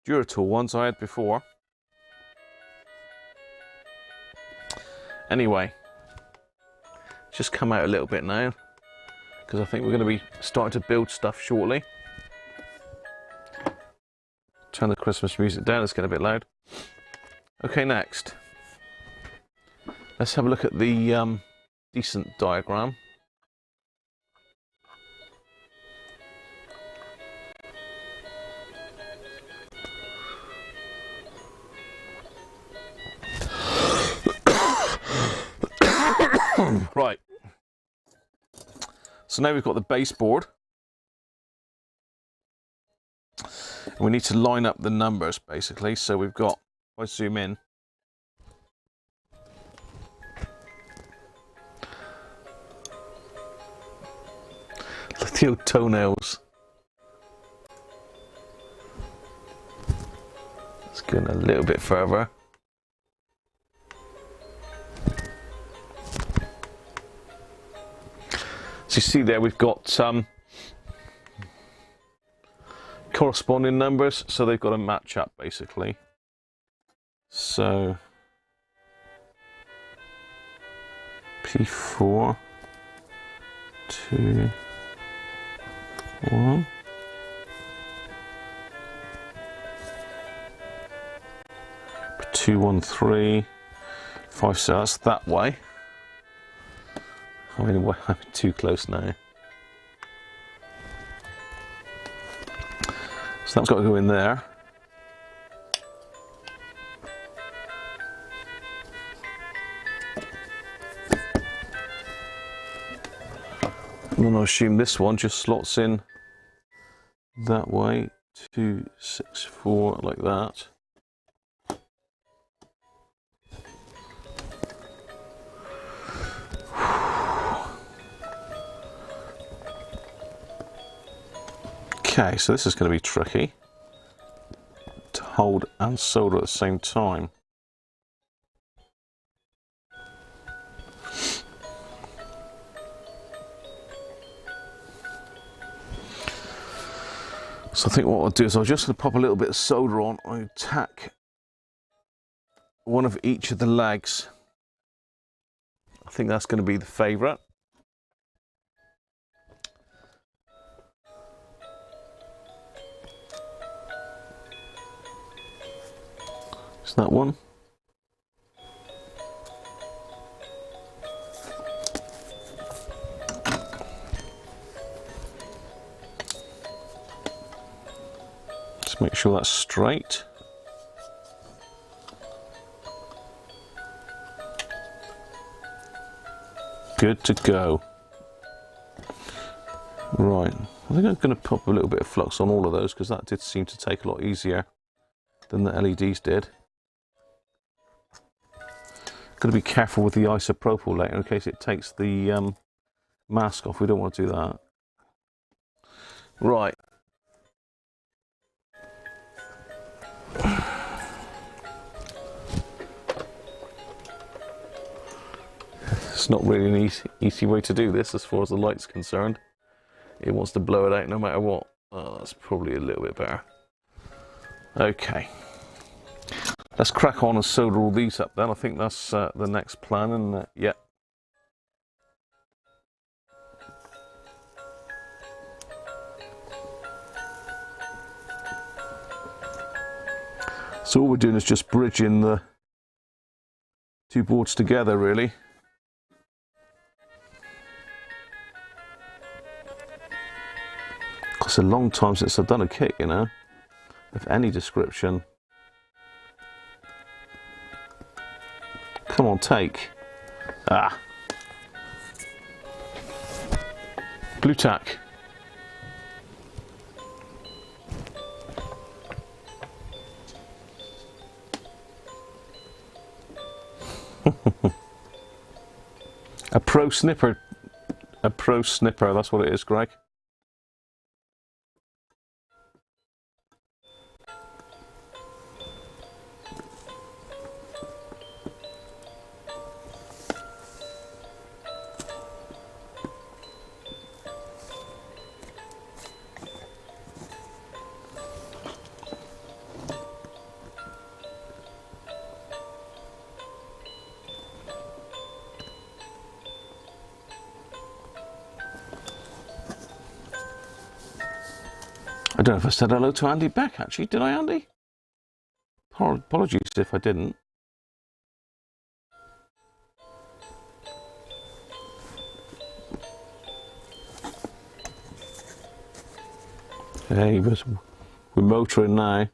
Duratool ones I had before. Anyway, just come out a little bit now, because I think we're going to be starting to build stuff shortly. Turn the Christmas music down, it's getting a bit loud. Okay, next. Let's have a look at the decent diagram. Right. So now we've got the baseboard. And we need to line up the numbers, basically. So we've got, if I zoom in, the old toenails. Let's go in a little bit further. So you see there, we've got corresponding numbers, so they've got to match up basically. So P4, 2, 1. P2, 1, 3, 5. So that's that way. I mean, I'm too close now. So that's got to go in there. And then I assume this one just slots in that way. 2, 6, 4, like that. Okay, so this is going to be tricky to hold and solder at the same time. So I think what I'll do is I'll just pop a little bit of solder on. I'll tack one of each of the legs. I think that's going to be the favourite. Is that one? Just make sure that's straight. Good to go. Right, I think I'm going to pop a little bit of flux on all of those, because that did seem to take a lot easier than the LEDs did. Got to be careful with the isopropyl later in case it takes the mask off. We don't want to do that. Right. It's not really an easy way to do this as far as the light's concerned. It wants to blow it out no matter what. Oh, that's probably a little bit better. Okay. Let's crack on and solder all these up then. I think that's the next plan, and yeah. So all we're doing is just bridging the two boards together, really. It's a long time since I've done a kit, you know, of any description. Come on, take. Ah. Blue tack. A pro snipper. A pro snipper, that's what it is, Greg. I don't know if I said hello to Andy back, actually. Did I, Andy? Apologies if I didn't. Hey, we're motoring now.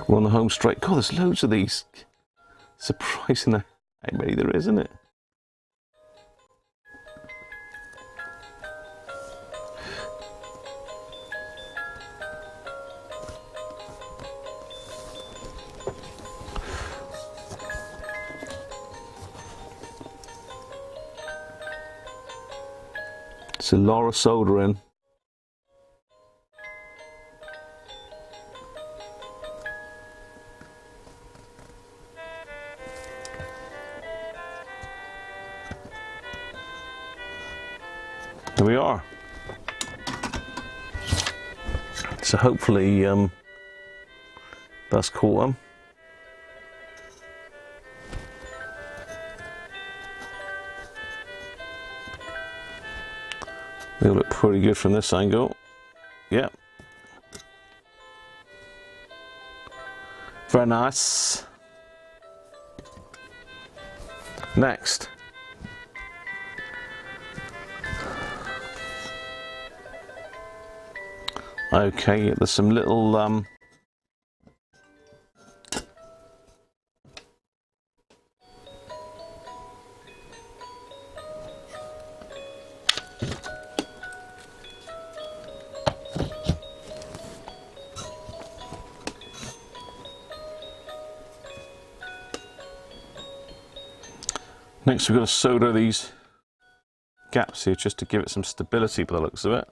We're on the home straight. God, there's loads of these. Surprising how many there is, isn't it? It's a lot of soldering. Here we are. So hopefully that's caught them. They look pretty good from this angle. Yep. Very nice. Next. Okay, there's some little next we've got to solder these gaps here just to give it some stability by the looks of it.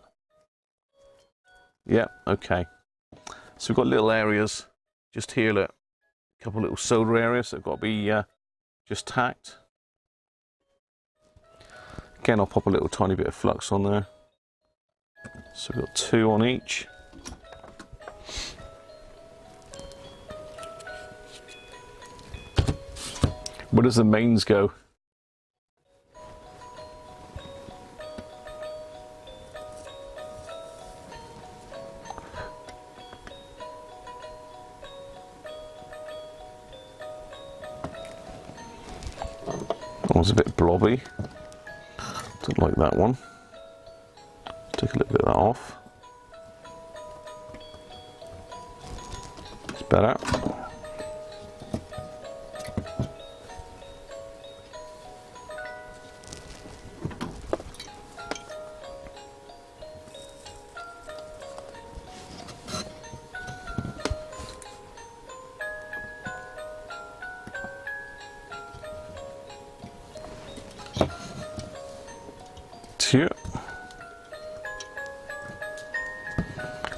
Yeah, okay. So we've got little areas just here, look, a couple little solder areas that have got to be just tacked. Again, I'll pop a little tiny bit of flux on there. So we've got 2 on each. Where does the mains go? That one's a bit blobby. Don't like that one. Take a little bit of that off. It's better. Here.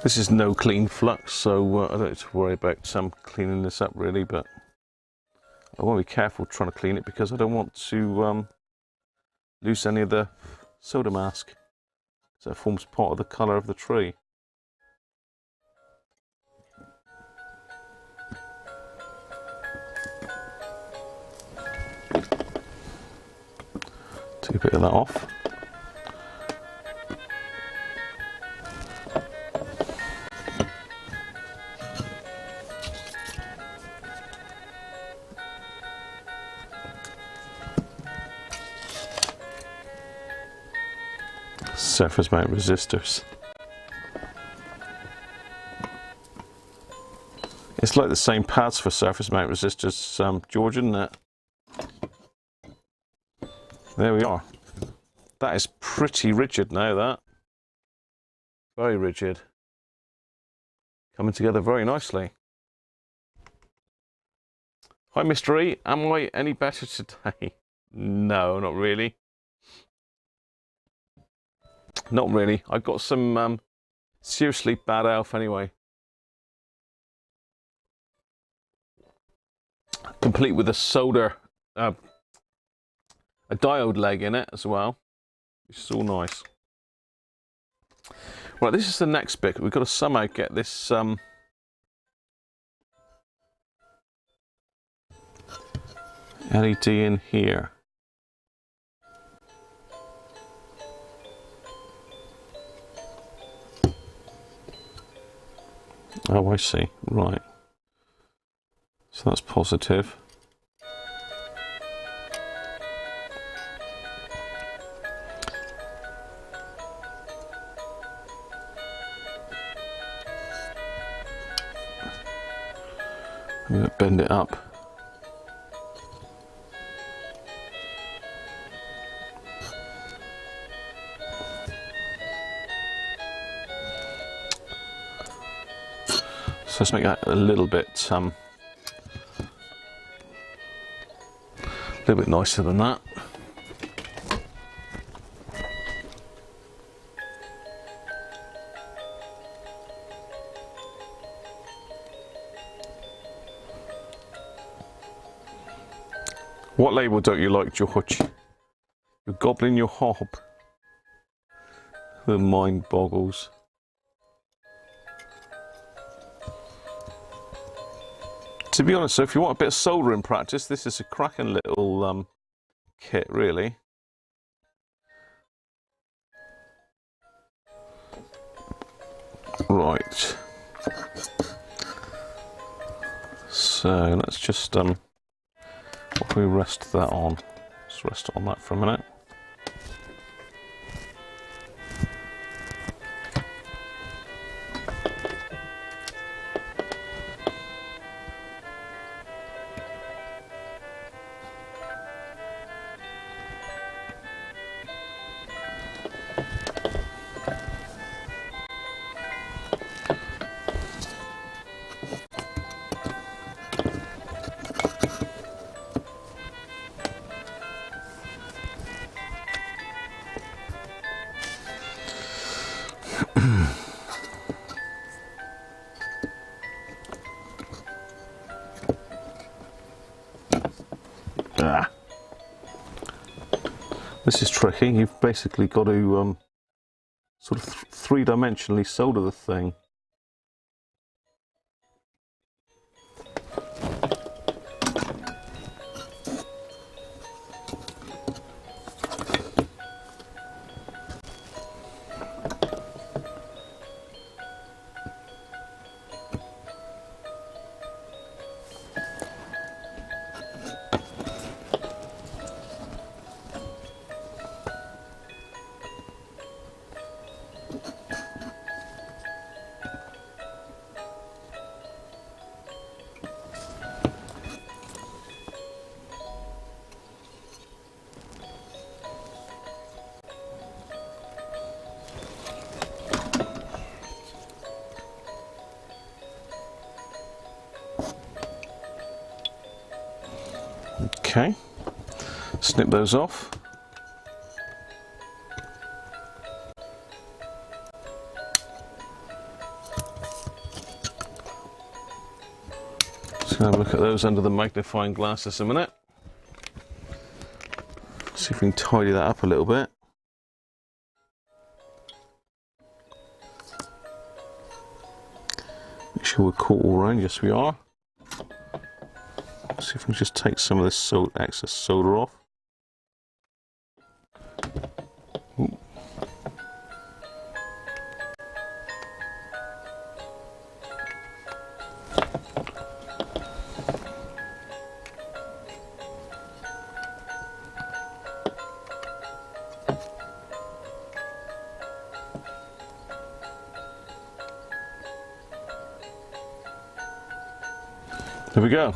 This is no clean flux, so I don't have to worry about cleaning this up really, but I want to be careful trying to clean it because I don't want to lose any of the soda mask, so it forms part of the colour of the tree. Take a bit of that off. Surface mount resistors. It's like the same pads for surface mount resistors, George, isn't it? There we are. That is pretty rigid now, that. Very rigid. coming together very nicely. Hi, Mr. E. Am I any better today? No, not really. Not really. I've got some seriously bad health anyway. Complete with a solder, a diode leg in it as well, which is all nice. Right, this is the next bit. We've got to somehow get this LED in here. Oh, I see. Right. So that's positive. I'm going to bend it up. So let's make that a little bit nicer than that. What label don't you like, George? You're gobbling your hob. The mind boggles. To be honest, so if you want a bit of soldering practice, this is a cracking little kit, really. Right. So let's just what can we rest that on? Let's rest it on that for a minute. This is tricky. You've basically got to sort of three-dimensionally solder the thing. Okay, snip those off. Just gonna have a look at those under the magnifying glass just a minute. See if we can tidy that up a little bit. Make sure we're caught all round. Yes, we are. See if we can just take some of this excess solder off. Ooh. There we go.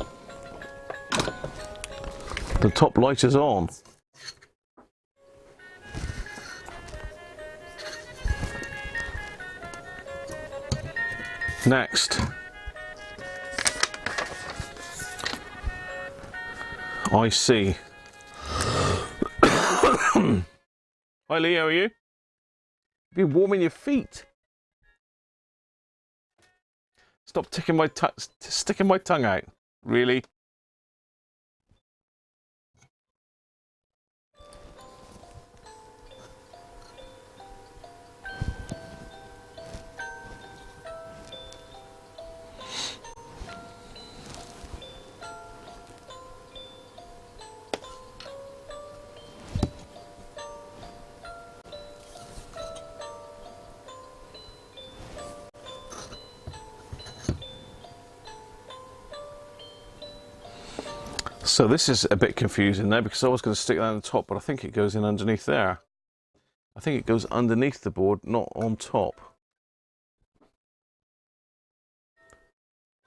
The top light is on. Next, IC. Hi Lee, how are you? You're warming your feet. Stop sticking my tongue out. Really? So this is a bit confusing now because I was going to stick that on the top, but I think it goes in underneath there. I think it goes underneath the board, not on top.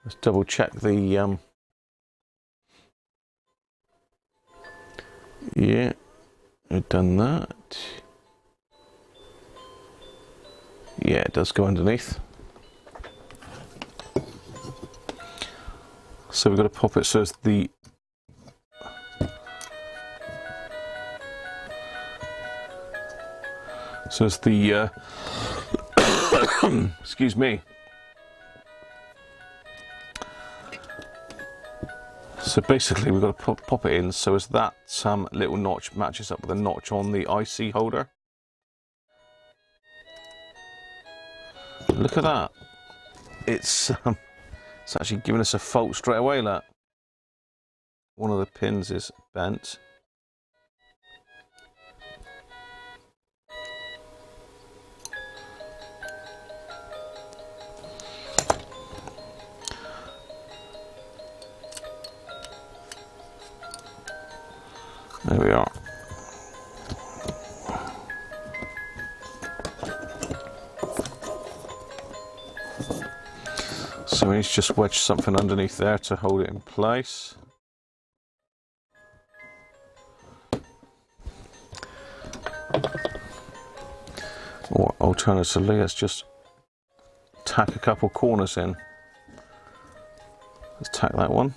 Let's double check the yeah, I've done that. Yeah, it does go underneath. So we've got to pop it so it's the excuse me. So basically we've got to pop it in so as that little notch matches up with a notch on the IC holder. Look at that. It's actually giving us a fault straight away. Look. One of the pins is bent. There we are. So we need to just wedge something underneath there to hold it in place. Or alternatively, let's just tack a couple corners in. Let's tack that one.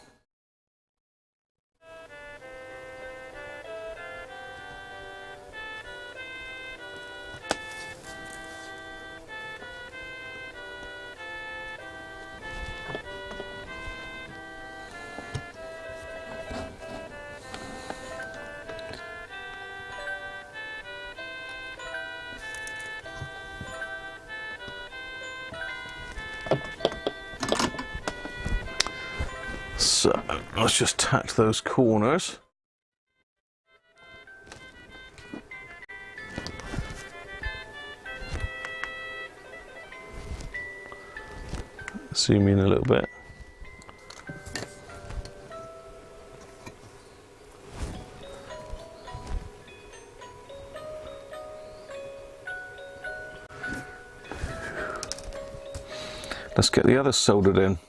So let's just tack those corners. Zoom in a little bit. Let's get the others soldered in.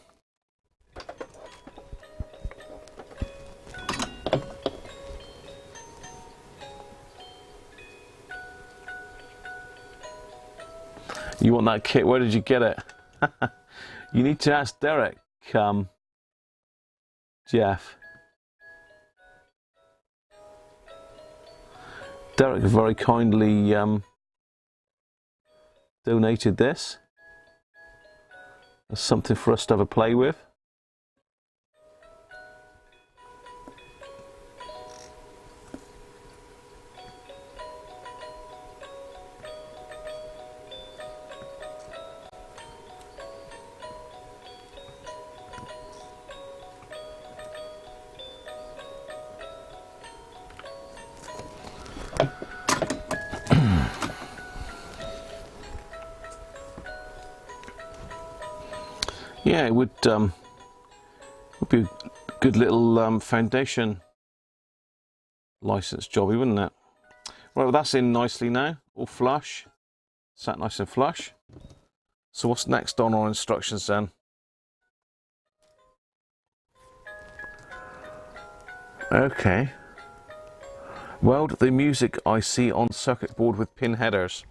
You want that kit? Where did you get it? You need to ask Derek, Jeff. Derek very kindly donated this. It's something for us to have a play with. Yeah, it would be a good little foundation license jobby, wouldn't it? Right, well that's in nicely now, all flush, sat nice and flush. So what's next on our instructions then? Okay. Weld the music IC on circuit board with pin headers.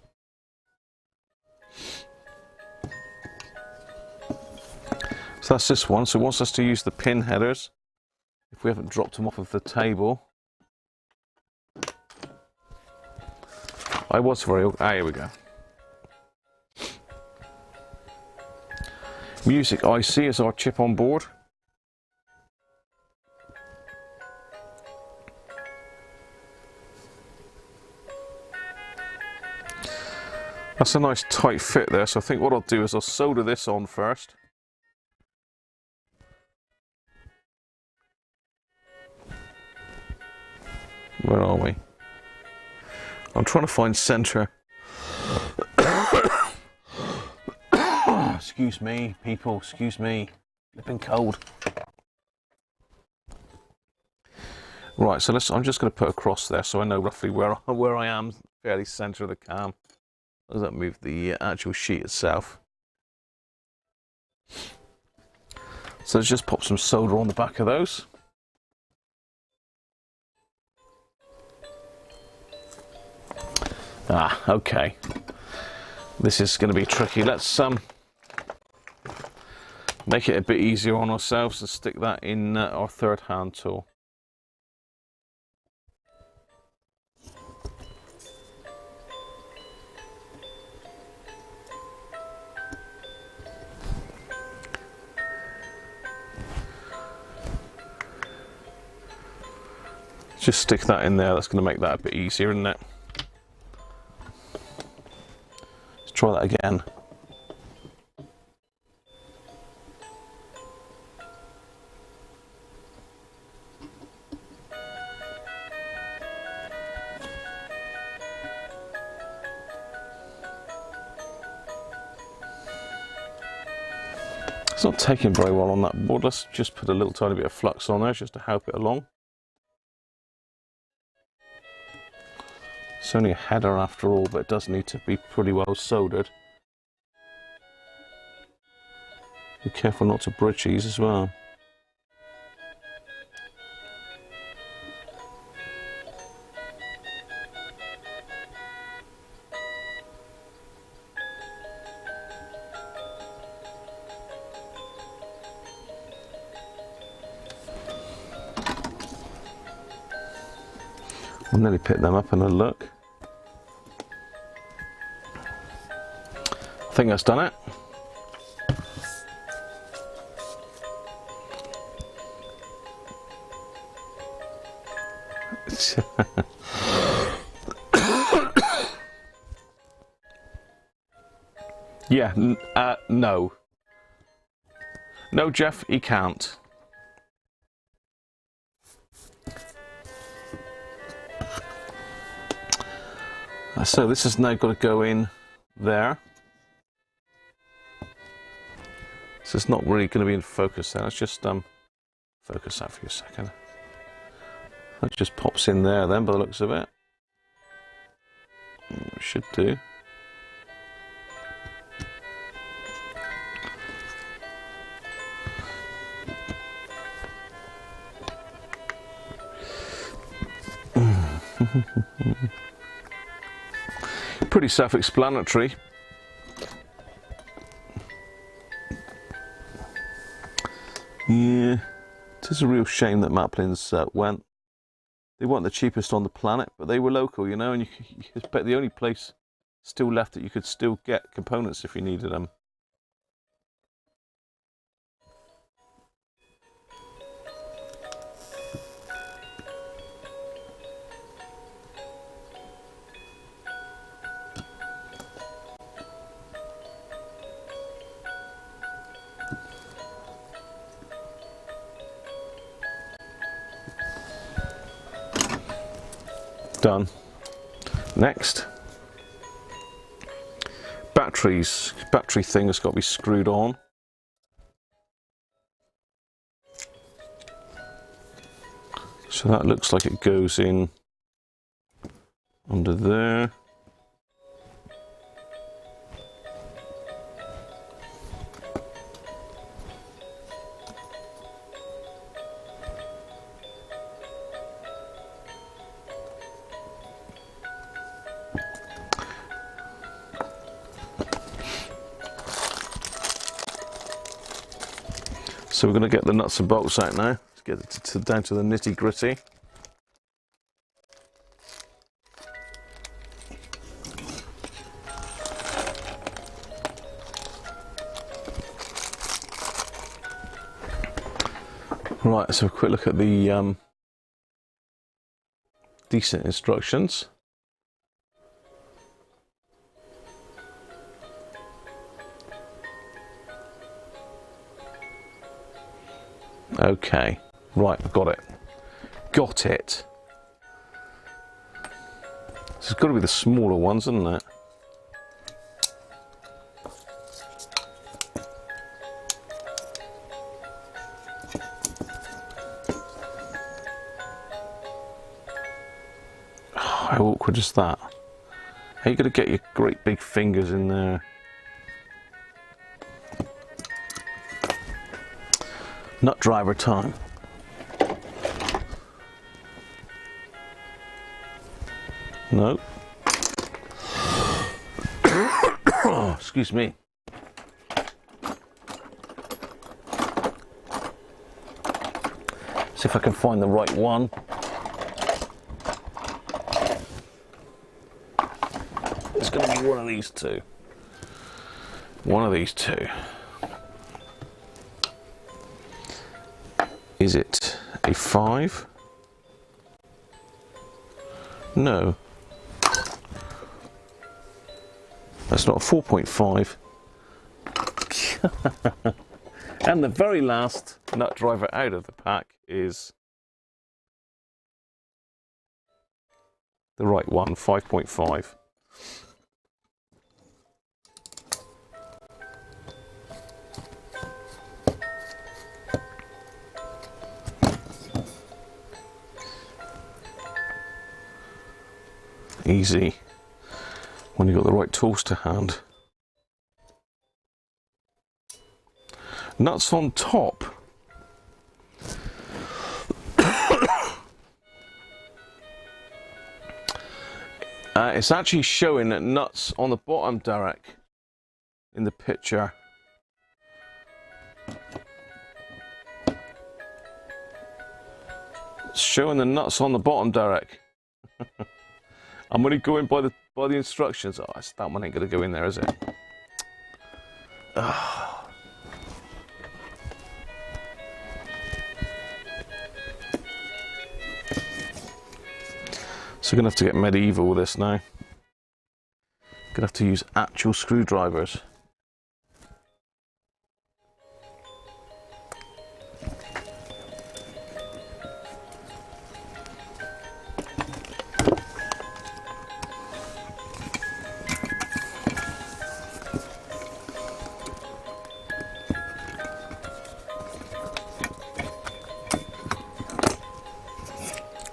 So that's this one. So it wants us to use the pin headers if we haven't dropped them off of the table. I was very... here we go. Music IC is our chip on board. That's a nice tight fit there, so I think what I'll do is I'll solder this on first. Where are we? I'm trying to find center. Excuse me, people, excuse me. Flipping cold. Right, so I'm just going to put a cross there so I know roughly where I am, fairly center of the cam. Does that move the actual sheet itself? So let's just pop some solder on the back of those. Okay. This is going to be tricky. Let's make it a bit easier on ourselves and stick that in our third hand tool. Just stick that in there. That's going to make that a bit easier, isn't it? Let's try that again. It's not taking very well on that board. Let's just put a little tiny bit of flux on there just to help it along. It's only a header after all, but it does need to be pretty well soldered. Be careful not to bridge these as well. I'll nearly pick them up and a look. I think that's done it. Yeah, no. No, Jeff, he can't. So this has now got to go in there. So it's not really going to be in focus there. Let's just focus that for you a second. That just pops in there then by the looks of it. It should do. Pretty self-explanatory. Yeah, it is a real shame that Maplin's went. They weren't the cheapest on the planet, but they were local, you know, and it's the only place still left that you could still get components if you needed them. Done. Next, battery thing has got to be screwed on. So that looks like it goes in under there. So we're going to get the nuts and bolts out now. Let's get it down to the nitty gritty. Right, so a quick look at the decent instructions. Okay, right, I've got it. Got it. This has got to be the smaller ones, isn't it? How awkward is that? How are you going to get your great big fingers in there? Nut driver time. No. Oh, excuse me. See if I can find the right one. It's going to be one of these two. One of these two. Is it a 5? No. That's not a 4.5. And the very last nut driver out of the pack is the right one, 5.5. Easy when you've got the right tools to hand. Nuts on top. It's actually showing that nuts on the bottom, Derek, in the picture. It's showing the nuts on the bottom, Derek. I'm only going by the instructions. Oh, that one ain't gonna go in there, is it? Oh. So we're gonna have to get medieval with this now. Gonna have to use actual screwdrivers.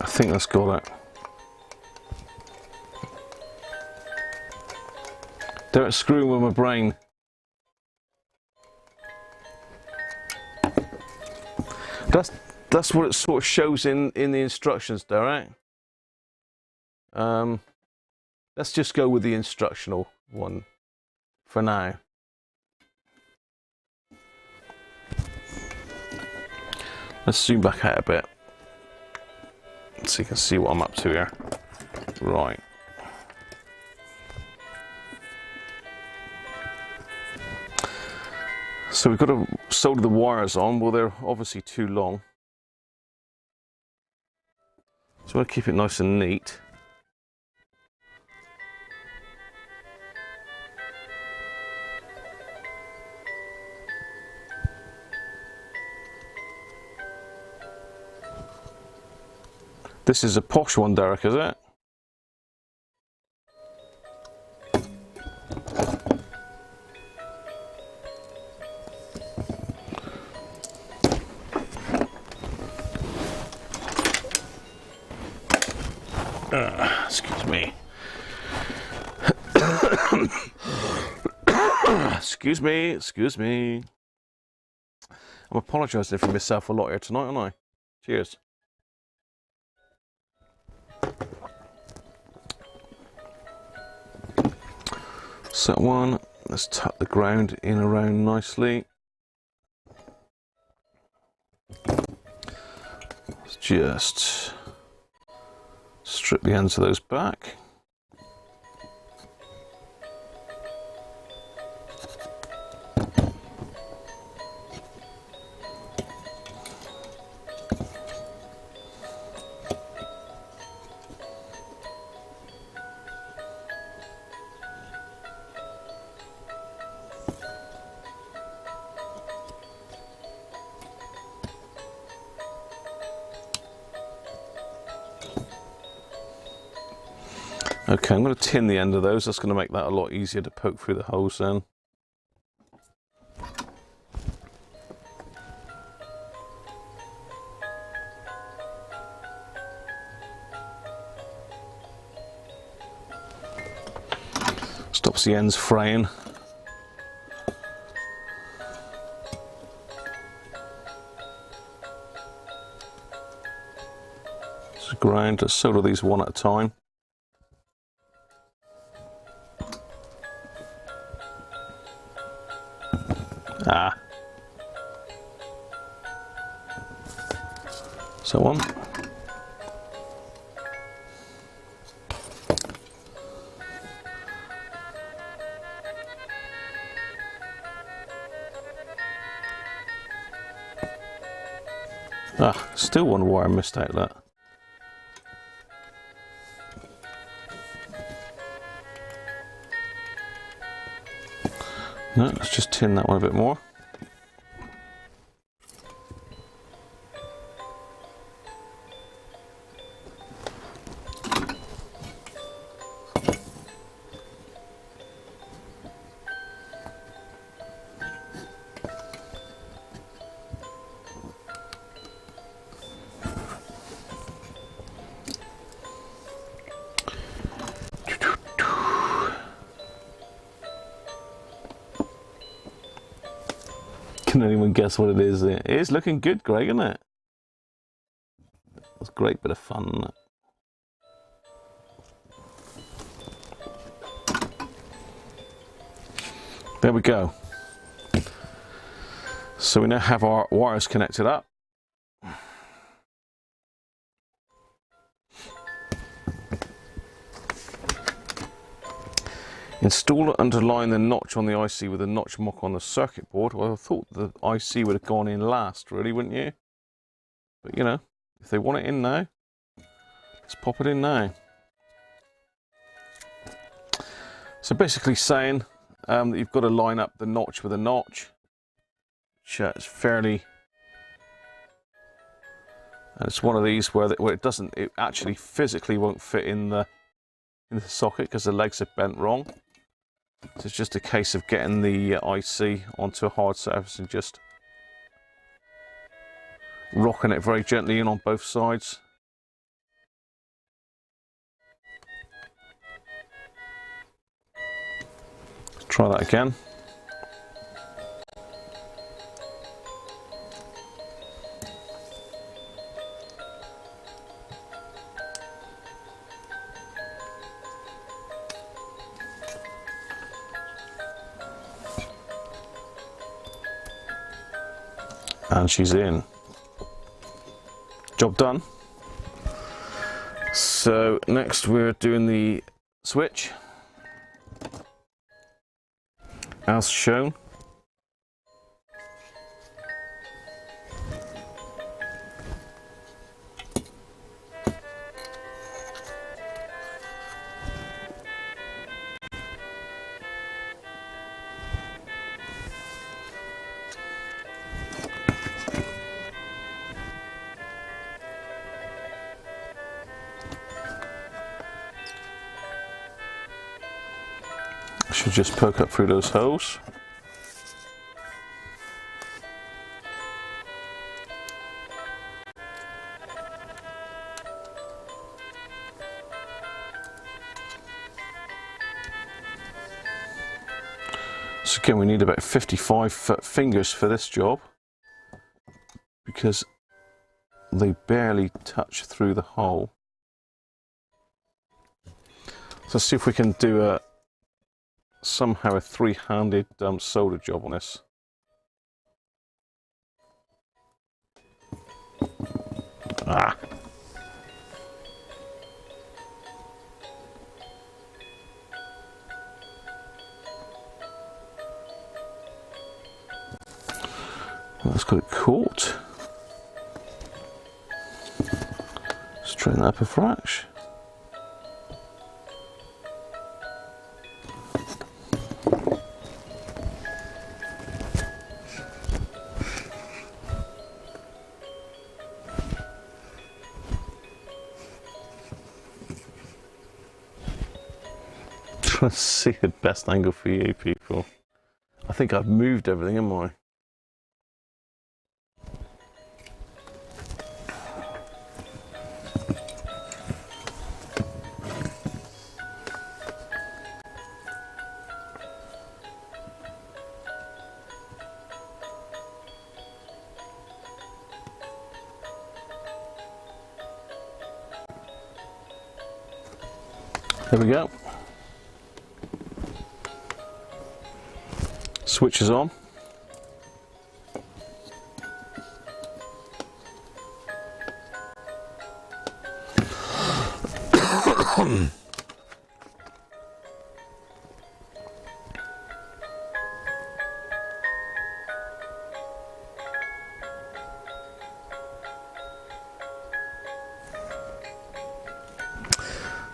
I think that's got it. Don't screw with my brain. That's what it sort of shows in the instructions, Derek. Let's just go with the instructional one for now. Let's zoom back out a bit so you can see what I'm up to here. Right. So we've got to solder the wires on. Well, they're obviously too long. So we'll keep it nice and neat. This is a posh one, Derek, is it? Excuse me. Excuse me. I'm apologising for myself a lot here tonight, aren't I? Cheers. Set one. Let's tuck the ground in around nicely. just strip the ends of those back. Okay, I'm going to tin the end of those. That's going to make that a lot easier to poke through the holes then. Stops the ends fraying. Just grind, let's solder these one at a time. Ah. So on. Ah, still wonder why I missed out that. No, let's just tin that one a bit more. Can anyone guess what it is? It is looking good, Greg, isn't it? That's a great bit of fun, isn't it? There we go. So we now have our wires connected up. Install and align the notch on the IC with a notch mock on the circuit board. Well, I thought the IC would have gone in last, really, wouldn't you? But, you know, if they want it in now, let's pop it in now. So basically saying that you've got to line up the notch with a notch, which is fairly... And it's one of these where it actually physically won't fit in the socket because the legs are bent wrong. So it's just a case of getting the IC onto a hard surface and just rocking it very gently in on both sides. Try that again. And she's in. Job done. So next we're doing the switch as shown. Should just poke up through those holes. So again, we need about 55 fingers for this job because they barely touch through the hole. So let's see if we can do somehow a three-handed solder job on this. Ah. Well, that's got it caught. Straighten that up a fraction. Trying to see the best angle for you people. I think I've moved everything, haven't I? There we go. Switch is on.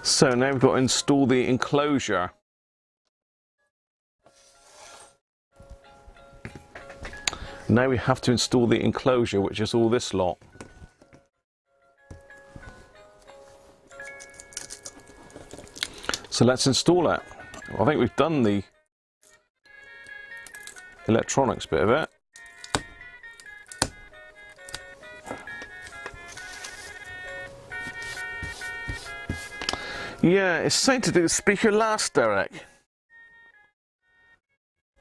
So now we've got to install the enclosure. Now we have to install the enclosure, which is all this lot. So let's install it. I think we've done the electronics bit of it. Yeah, it's something to do with speaker last, Derek.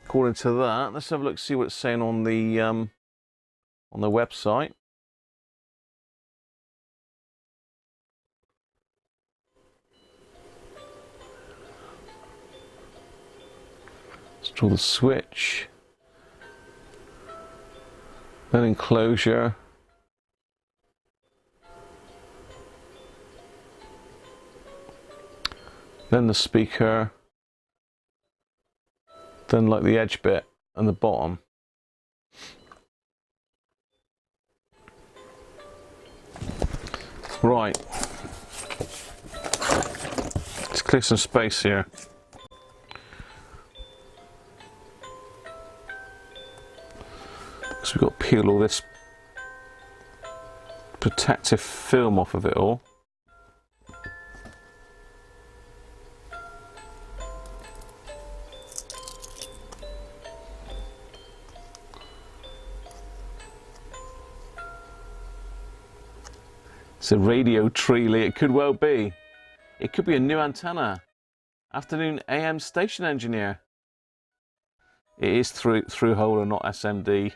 According to that, let's have a look, see what it's saying on the website. Install the switch, then enclosure. Then the speaker, then like the edge bit and the bottom. Right, let's clear some space here. So we've got to peel all this protective film off of it all. It's a radio treely, it could well be. It could be a new antenna. Afternoon AM station engineer. It is through hole and not SMD.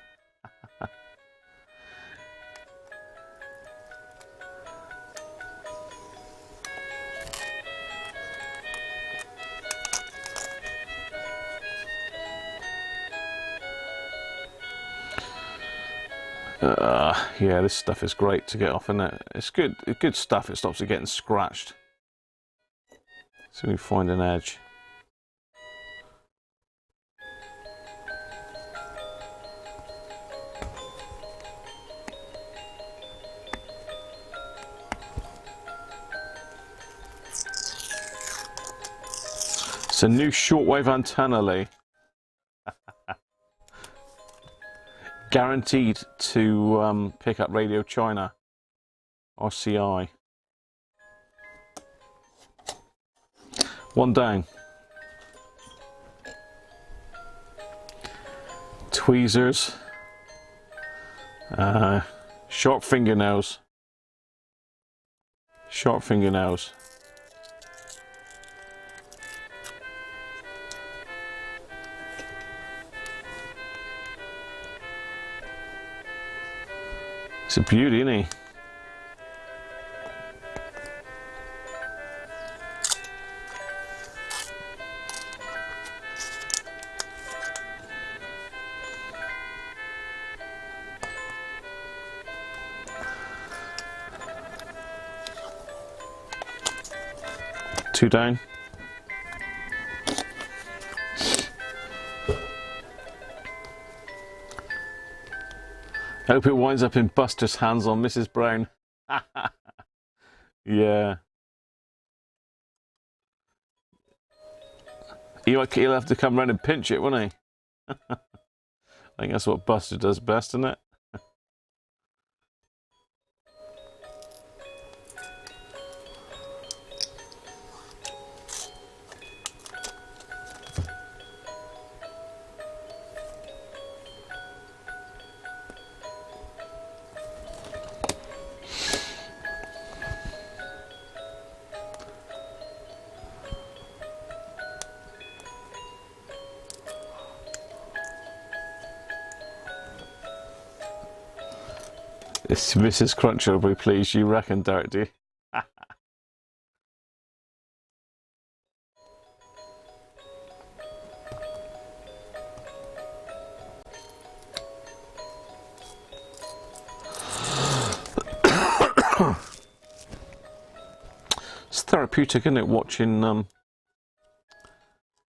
Yeah, this stuff is great to get off, isn't it? It's good stuff. It stops it getting scratched. So we find an edge. It's a new shortwave antenna, Lee. Guaranteed to pick up Radio China, RCI. One down. Tweezers. Sharp fingernails. Sharp fingernails. It's a beauty, isn't he? 2 down. Hope it winds up in Buster's hands on Mrs. Brown. Yeah. He'll have to come round and pinch it, won't he? I think that's what Buster does best, isn't it? This Mrs. Cruncher will be pleased, you reckon, Derek, do you? It's therapeutic, isn't it, watching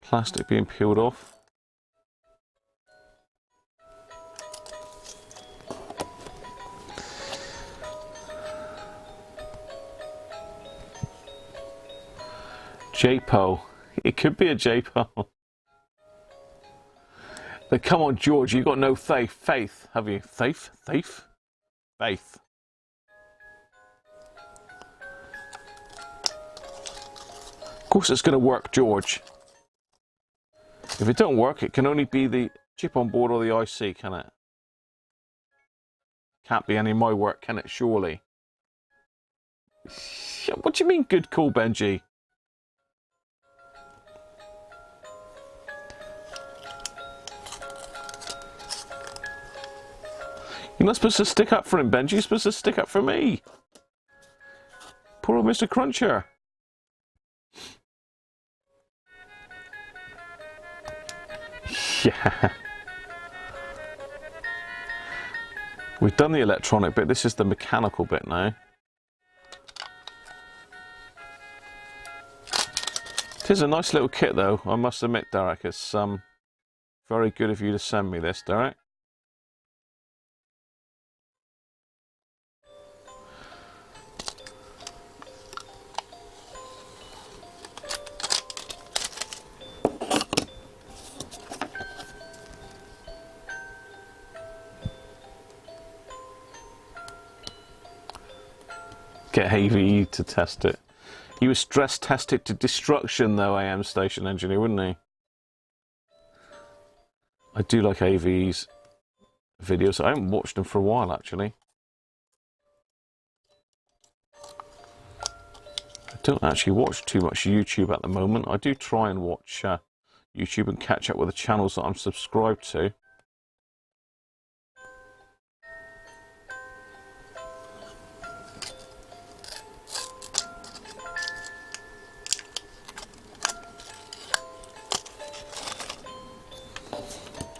plastic being peeled off? J-Po. It could be a J-Po. But come on, George, you've got no faith, have you? Faith? Faith? Faith. Of course it's going to work, George. If it don't work, it can only be the chip on board or the IC, can it? Can't be any of my work, can it, surely? What do you mean, good call, Benji? You're not supposed to stick up for him, Benji. You're supposed to stick up for me. Poor old Mr. Cruncher. Yeah. We've done the electronic bit. This is the mechanical bit now. It is a nice little kit, though, I must admit, Derek. It's very good of you to send me this, Derek. Get AVE to test it. He would stress test it to destruction, though, AM station engineer, wouldn't he? I do like AVE's videos. I haven't watched them for a while, actually. I don't actually watch too much YouTube at the moment. I do try and watch YouTube and catch up with the channels that I'm subscribed to.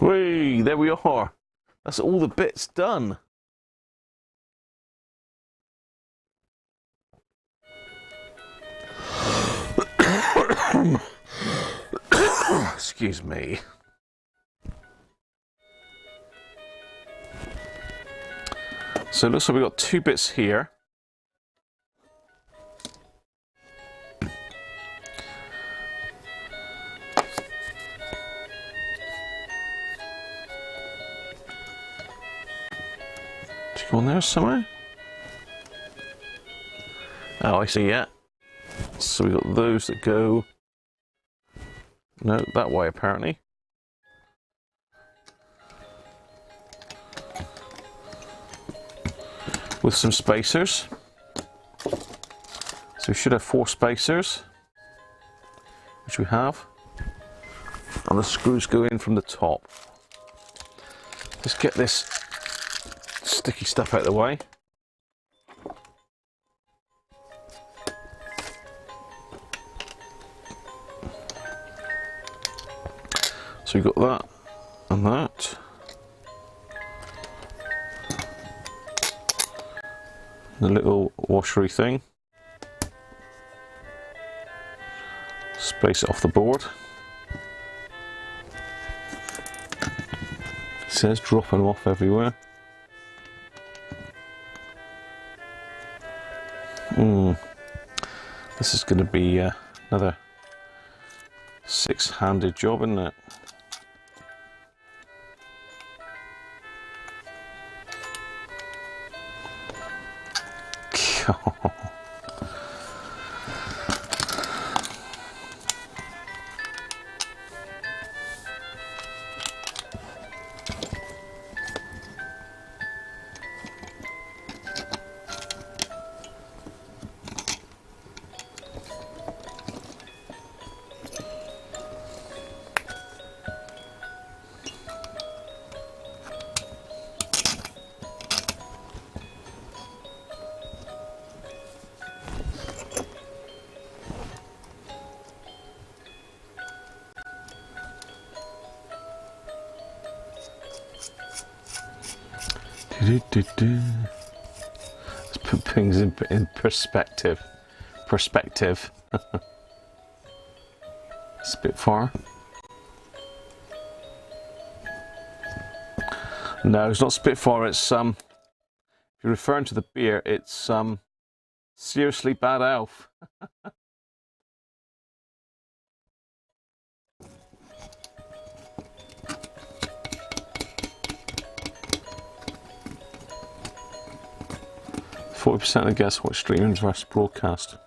Whee, there we are. That's all the bits done. Excuse me. So it looks like we've got 2 bits here. Go on there somewhere. Oh, I see, yeah. So we've got those that go... No, that way apparently. With some spacers. So we should have 4 spacers. Which we have. And the screws go in from the top. Let's get this sticky stuff out of the way. So we've got that and that. The little washery thing. Space it off the board. It says dropping them off everywhere. This is going to be another six-handed job, isn't it? Let's put things in perspective. Spitfire. No, it's not Spitfire. It's if you're referring to the beer, it's Seriously Bad Elf. 40% of guess what streaming versus broadcast.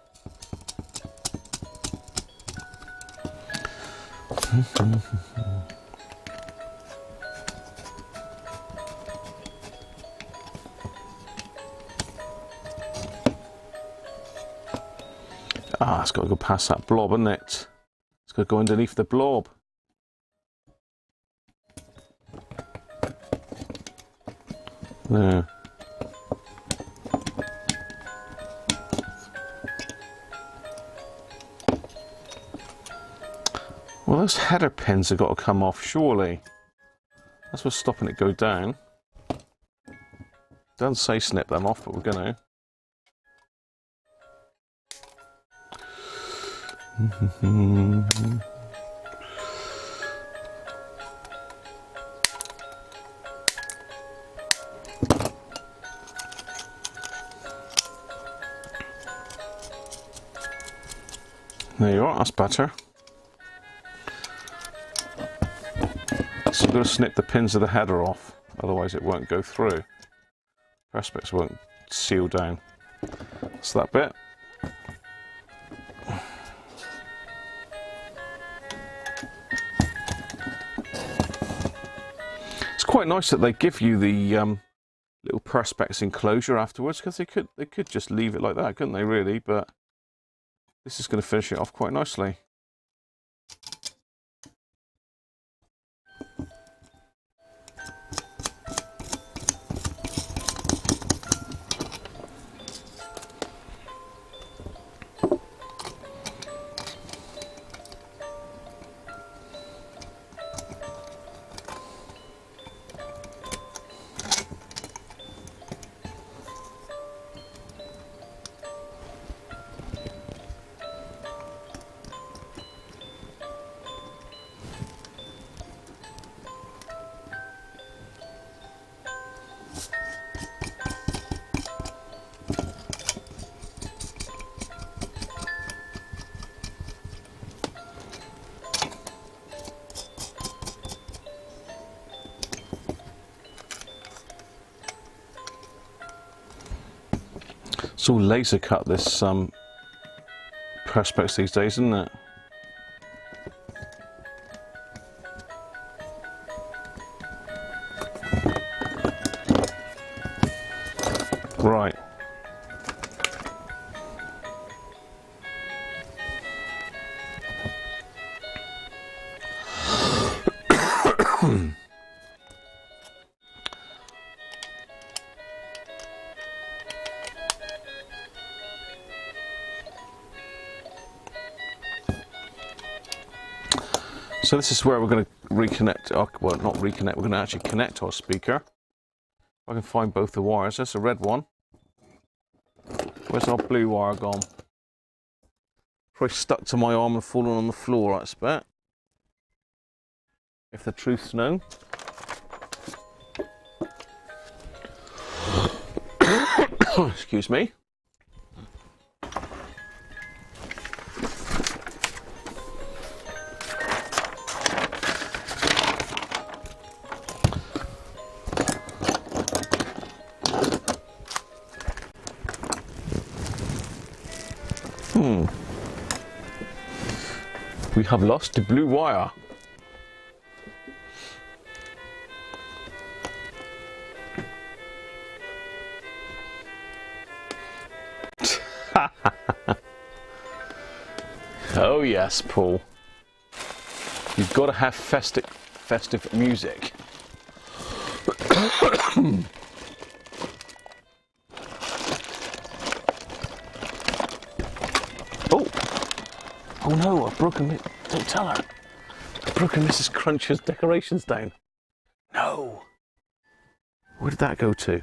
It's got to go past that blob, isn't it? It's got to go underneath the blob. There. Well, those header pins have got to come off, surely. That's what's stopping it go down. Doesn't say snip them off, but we're going to. There you are, that's better. So I'm going to snip the pins of the header off, otherwise it won't go through. Perspex won't seal down. That's that bit. It's quite nice that they give you the little Perspex enclosure afterwards, because they could just leave it like that, couldn't they, really? But this is going to finish it off quite nicely. It's all laser cut, this Perspex these days, isn't it? Right. So this is where we're going to reconnect, well, not reconnect, we're going to actually connect our speaker. If I can find both the wires. That's a red one. Where's our blue wire gone? Probably stuck to my arm and fallen on the floor, I expect. If the truth's known. Excuse me. We have lost the blue wire. Oh yes, Paul. You've got to have festive music. Oh no, I've broken it. Don't tell her. I've broken Mrs. Cruncher's decorations down. No. Where did that go to?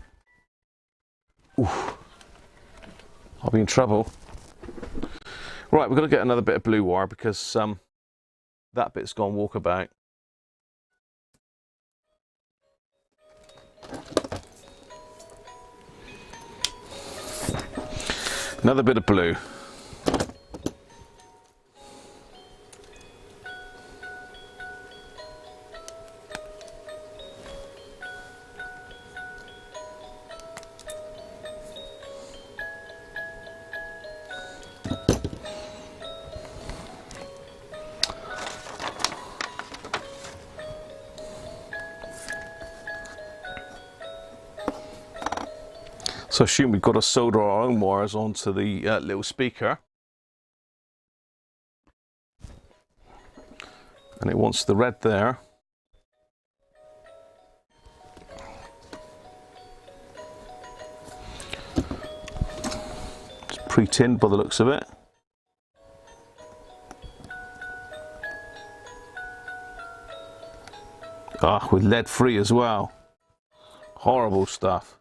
Oof. I'll be in trouble. Right, we've got to get another bit of blue wire because that bit's gone walkabout. Another bit of blue. So I assume we've got to solder our own wires onto the little speaker. And it wants the red there. It's pre-tinned by the looks of it. Ah, with lead free as well. Horrible stuff.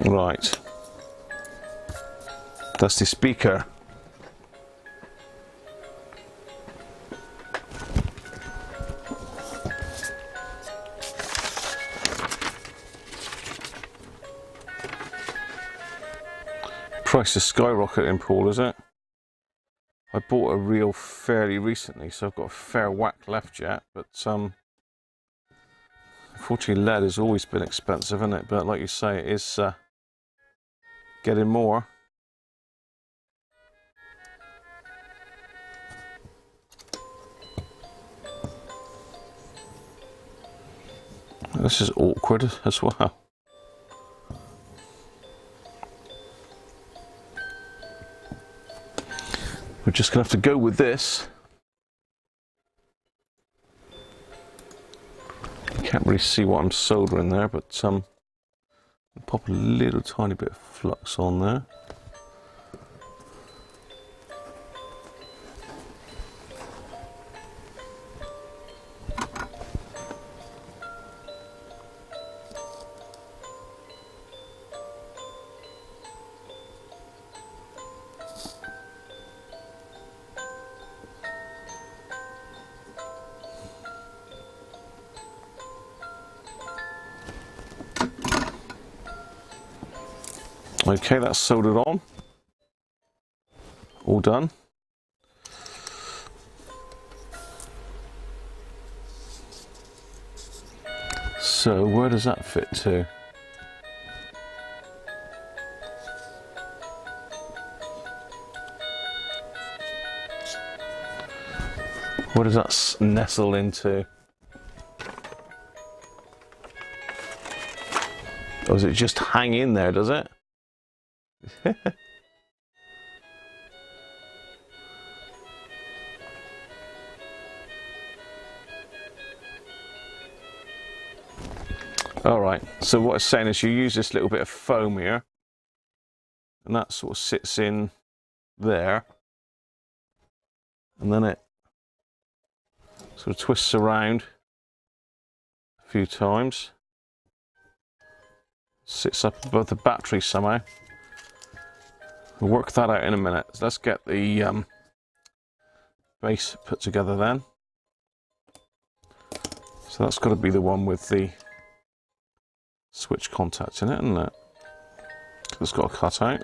Right, that's the speaker. Price is skyrocketing, Paul, is it? I bought a reel fairly recently, so I've got a fair whack left yet, but unfortunately lead has always been expensive, isn't it? But like you say, it is getting more. This is awkward as well. We're just gonna have to go with this. Can't really see what I'm soldering there, but pop a little tiny bit of flux on there. Okay, that's soldered on. All done. So where does that fit to? Where does that nestle into? Or does it just hang in there, does it? Alright, so what it's saying is you use this little bit of foam here, and that sort of sits in there, and then it sort of twists around a few times, sits up above the battery somehow. We'll work that out in a minute. So let's get the base put together then. So that's got to be the one with the switch contacts in it, isn't it? It's got a cutout.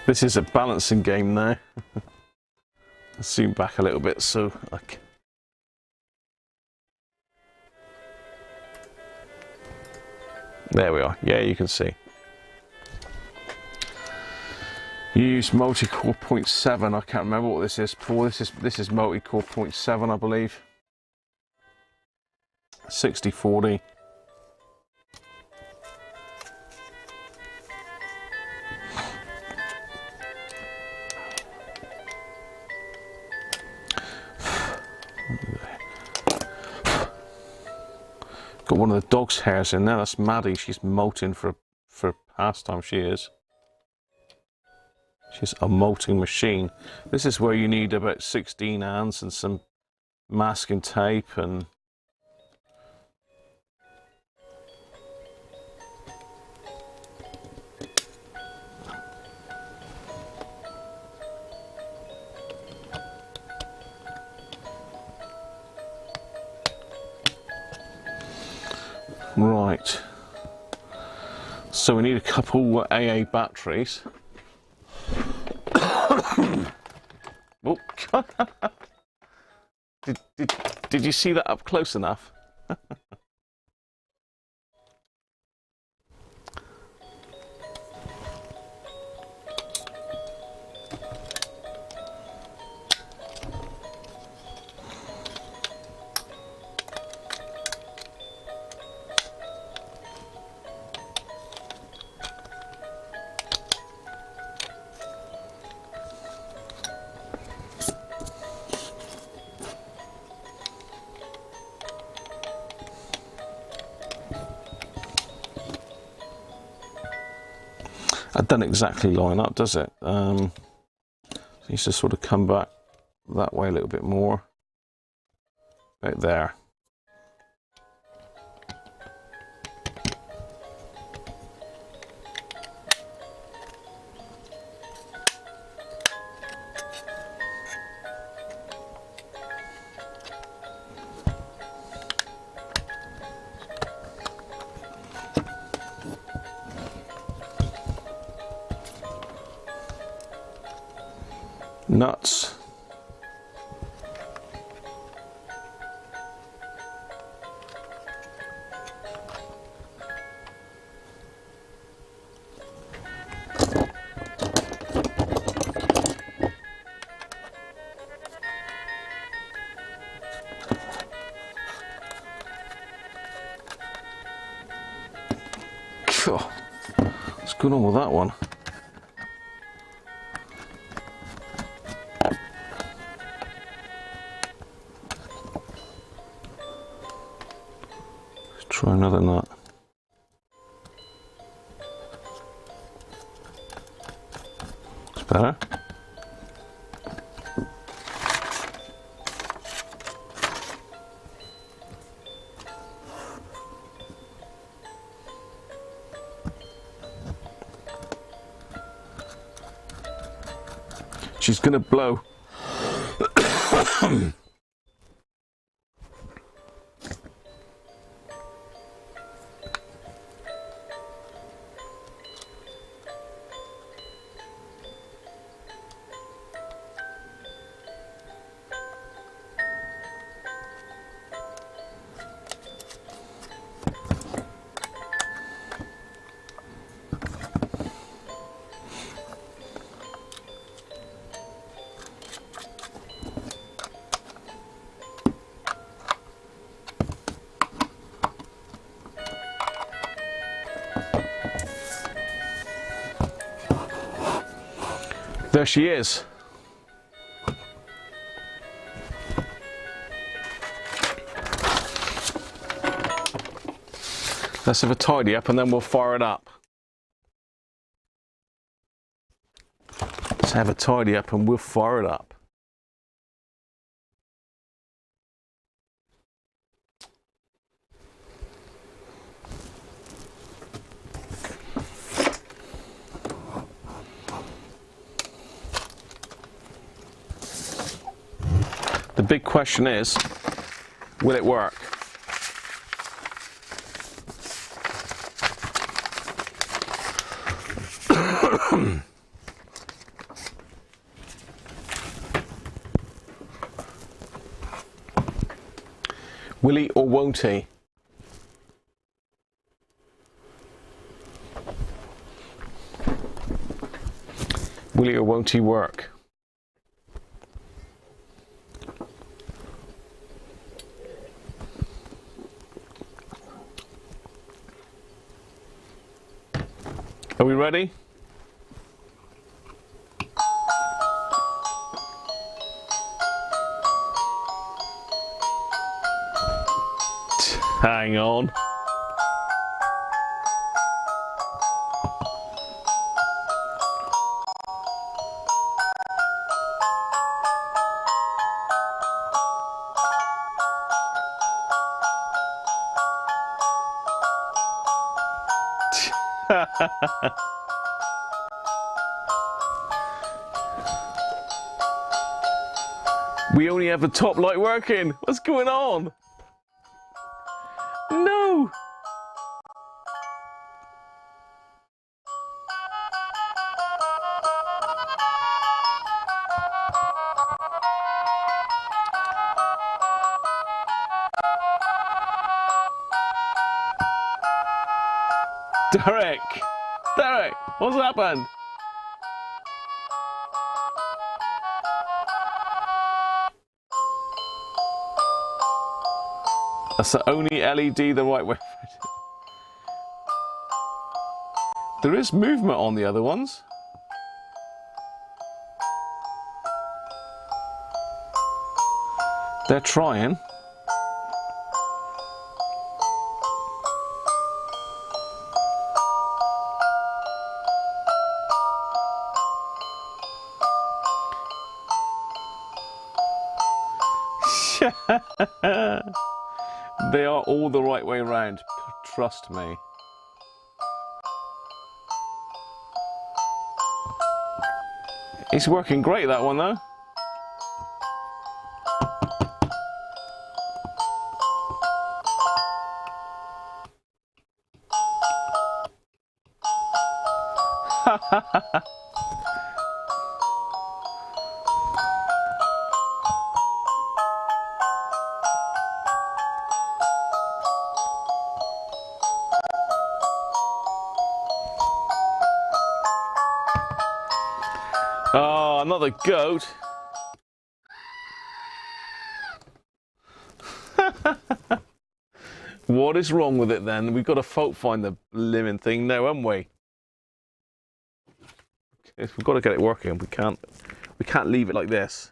This is a balancing game now. I'll zoom back a little bit so like. There we are. Yeah, you can see. Use multi-core 0.7. I can't remember what this is, Paul. This is multi-core 0.7, I believe. 6040. Got one of the dog's hairs in there. That's Maddie. She's molting for pastime. She is. She's a molting machine. This is where you need about 16 hands and some masking tape and right. So we need a couple AA batteries. Oh, did you see that up close enough? It doesn't exactly line up, does it? So it needs to sort of come back that way a little bit more. Right there. Nuts. What's going on with that one? Try another nut. It's better. She's gonna blow. There she is. Let's have a tidy up and then we'll fire it up. Let's have a tidy up and we'll fire it up. The big question is, will it work? Will he or won't he? Will he or won't he work? Are we ready? Hang on. We only have the top light working. What's going on? No! Derek! Derek! What's happened? That's the only LED the right way. There is movement on the other ones. They're trying. They are all the right way around, trust me. It's working great, that one though. Oh, another goat. What is wrong with it then? We've got to fault find the living thing now, haven't we? We've got to get it working. We can't leave it like this.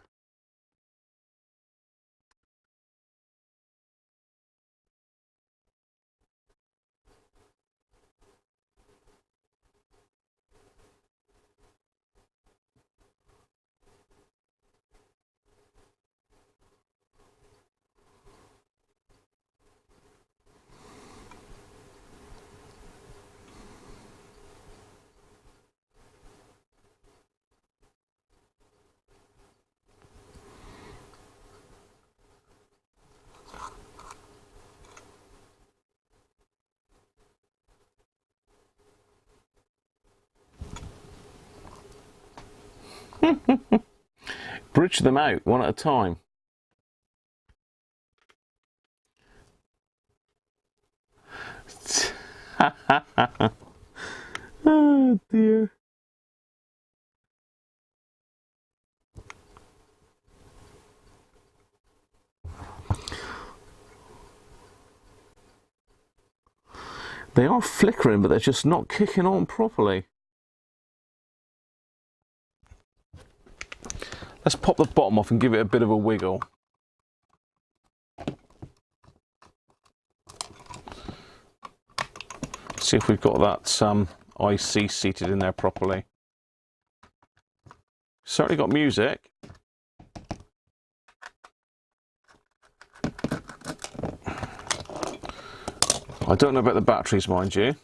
Bridge them out one at a time. Oh dear. They are flickering, but they're just not kicking on properly. Let's pop the bottom off and give it a bit of a wiggle. See if we've got that IC seated in there properly. Certainly got music. I don't know about the batteries, mind you.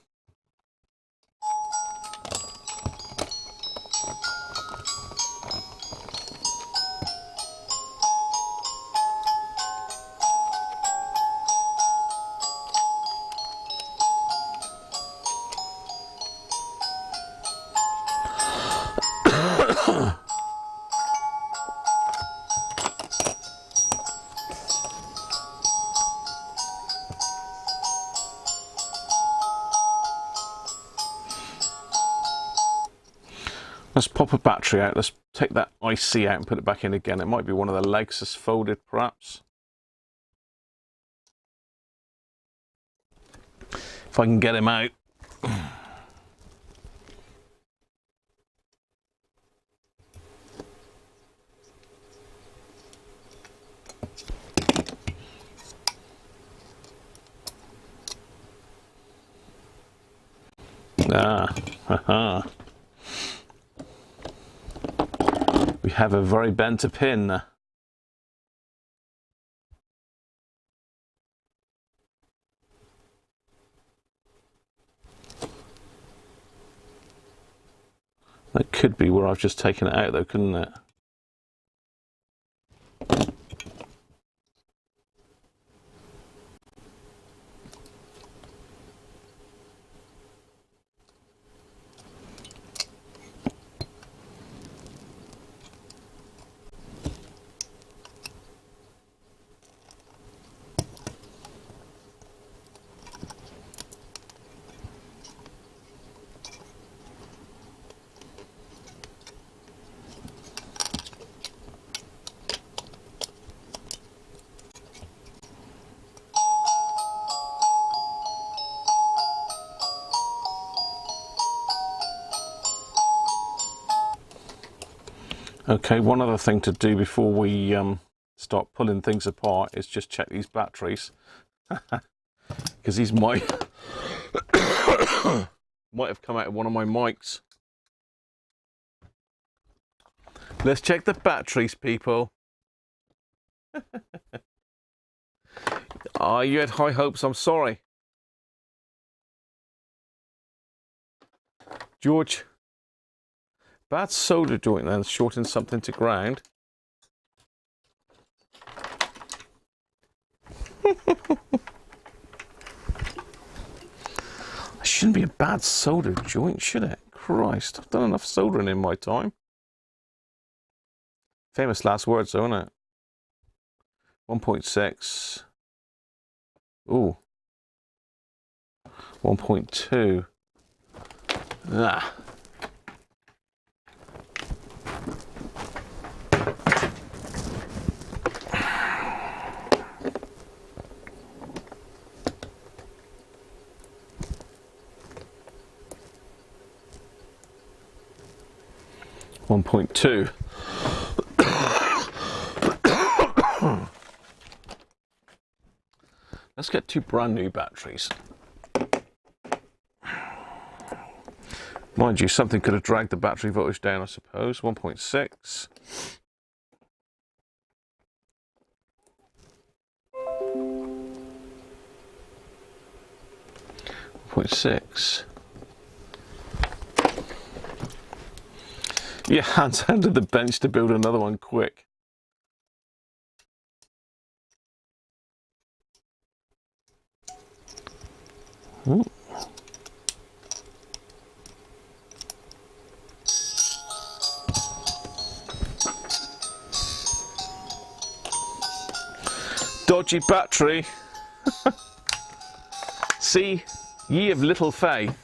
Let's pop a battery out. Let's take that IC out and put it back in again. It might be one of the legs that's folded, perhaps. If I can get him out. Haha. We have a very bent pin. That could be where I've just taken it out though, couldn't it? Okay, one other thing to do before we start pulling things apart is just check these batteries. Because these might have come out of one of my mics. Let's check the batteries, people. Ah, you had high hopes, I'm sorry. George. Bad solder joint then, shorten something to ground. It shouldn't be a bad solder joint, should it? Christ, I've done enough soldering in my time. Famous last words though, isn't it? 1.6. Ooh. 1.2. Ah. .2. Let's get two brand new batteries. Mind you, something could have dragged the battery voltage down, I suppose. 1.6. 1.6. Your hands under the bench to build another one quick. Ooh. Dodgy battery. See, ye of little faith.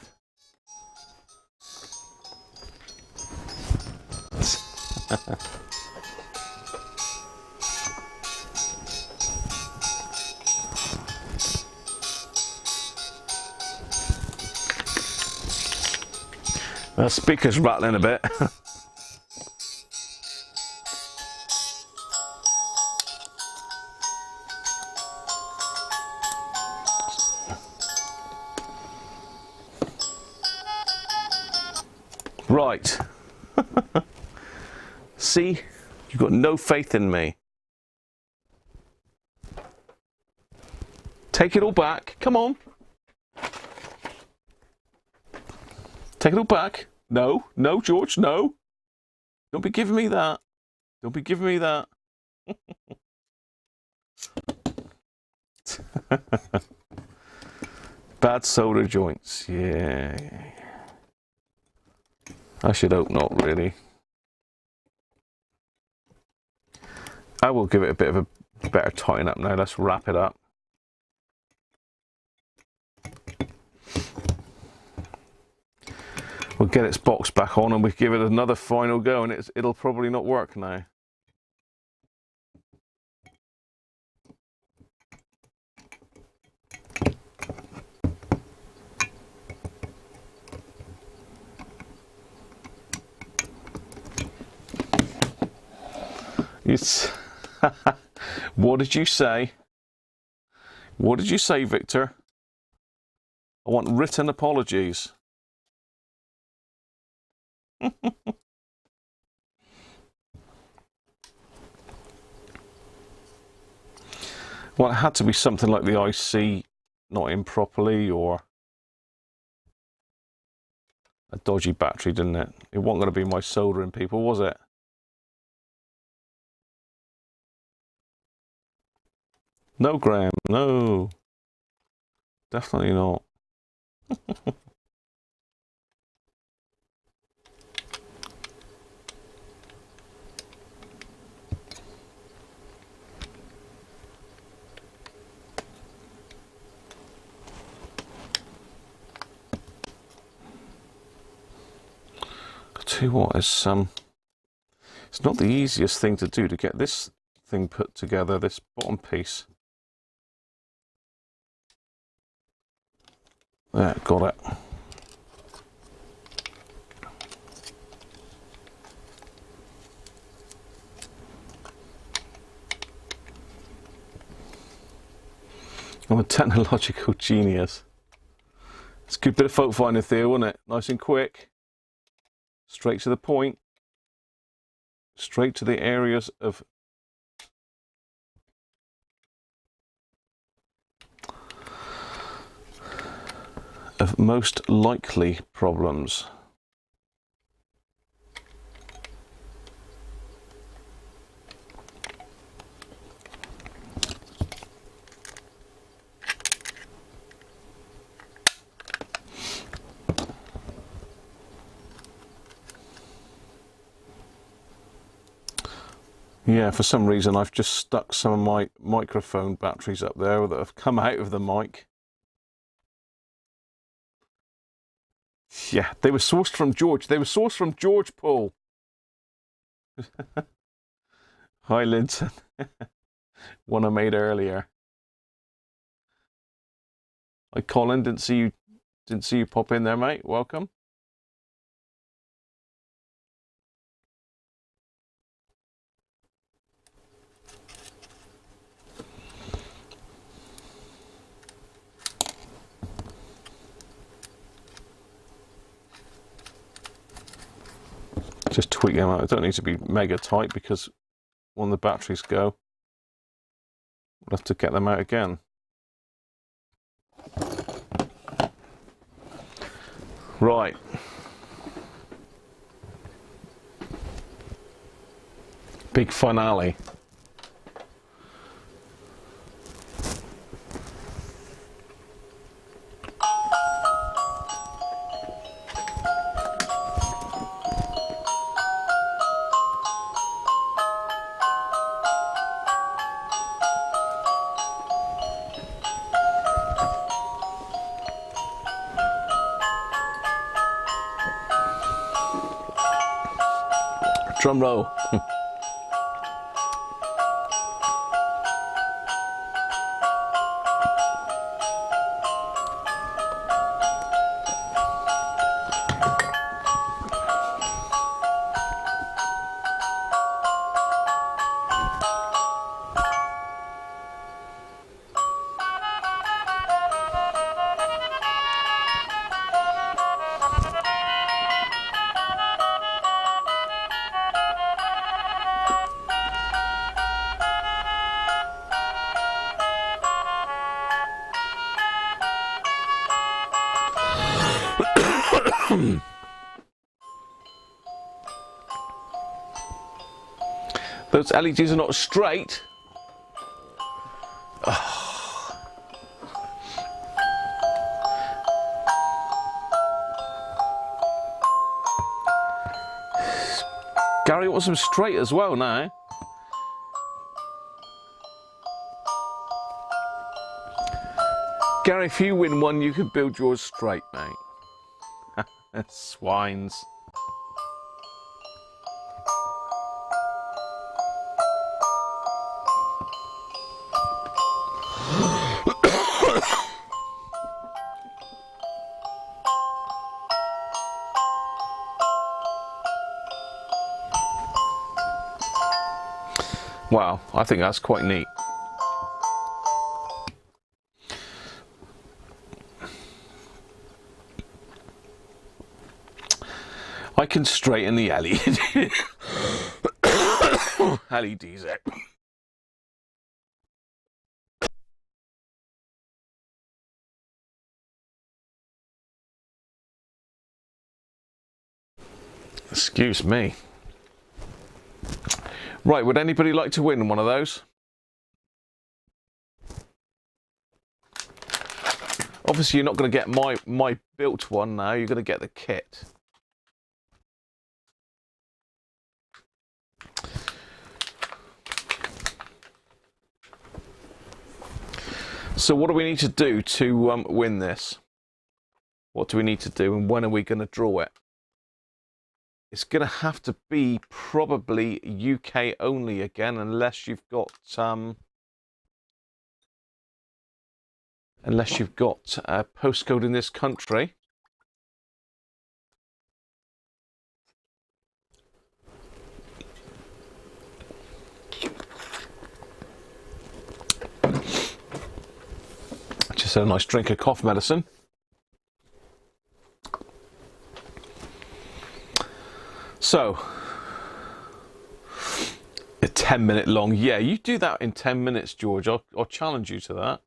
The speaker's rattling a bit. Right. See? You've got no faith in me. Take it all back. Come on. Take it all back. No. No, George, no. Don't be giving me that. Don't be giving me that. Bad solder joints. Yeah. I should hope not, really. I will give it a bit of a better tighten up now. Let's wrap it up. We'll get its box back on and we give it another final go, and it'll probably not work now. It's what did you say? What did you say, Victor? I want written apologies. Well, it had to be something like the IC not in properly, or a dodgy battery, didn't it? It wasn't going to be my soldering people, was it? No, Graham, no. Definitely not. I'll tell you what, it's not the easiest thing to do to get this thing put together, this bottom piece. There, got it. I'm a technological genius. It's a good bit of fault finding, Theo, wasn't it? Nice and quick. Straight to the point. Straight to the areas of most likely problems. Yeah, for some reason I've just stuck some of my microphone batteries up there that have come out of the mic. Yeah, they were sourced from George. They were sourced from George, Paul. Hi, Linton. One I made earlier. Hi, Colin. Didn't see you pop in there, mate. Welcome. Just tweak them out. They don't need to be mega tight because when the batteries go, we'll have to get them out again. Right. Big finale. Drum roll. Those LEDs are not straight. Gary wants them straight as well now. Gary, if you win one, you can build yours straight, mate. Swines. Wow, I think that's quite neat. I can straighten the LEDs out. Excuse me. Right, would anybody like to win one of those? Obviously, you're not going to get my built one now. You're going to get the kit. So what do we need to do to win this? What do we need to do, and when are we going to draw it? It's going to have to be probably UK only again, unless you've got a postcode in this country. Just a nice drink of cough medicine. So, a 10-minute long. Yeah, you do that in 10 minutes, George. I'll challenge you to that.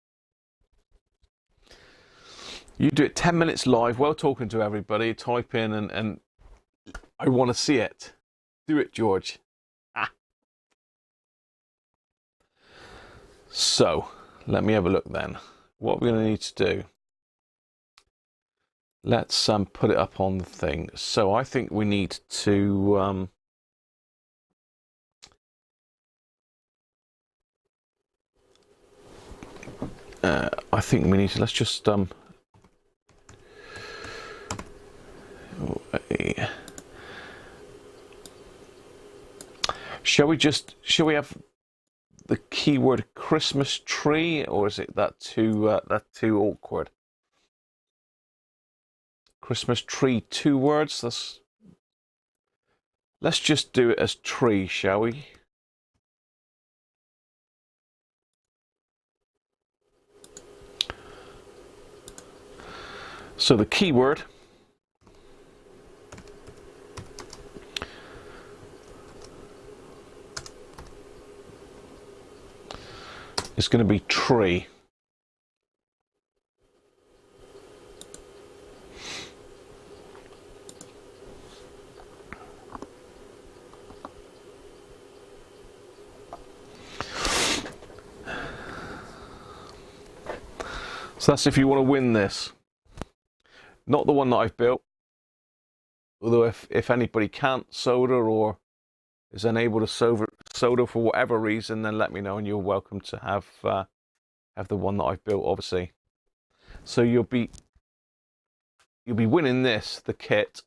You do it 10 minutes live, while talking to everybody. Type in and I want to see it. Do it, George. Ah. So, let me have a look then. What we're going to need to do. Let's put it up on the thing. So I think we need to let's just shall we have the keyword Christmas tree, or is it that too awkward? Christmas tree, 2 words. Let's just do it as tree, shall we? So the keyword is going to be tree. So that's if you want to win this. Not the one that I've built. Although if anybody can't solder or is unable to solder for whatever reason, then let me know and you're welcome to have the one that I've built, obviously. So you'll be winning this, the kit,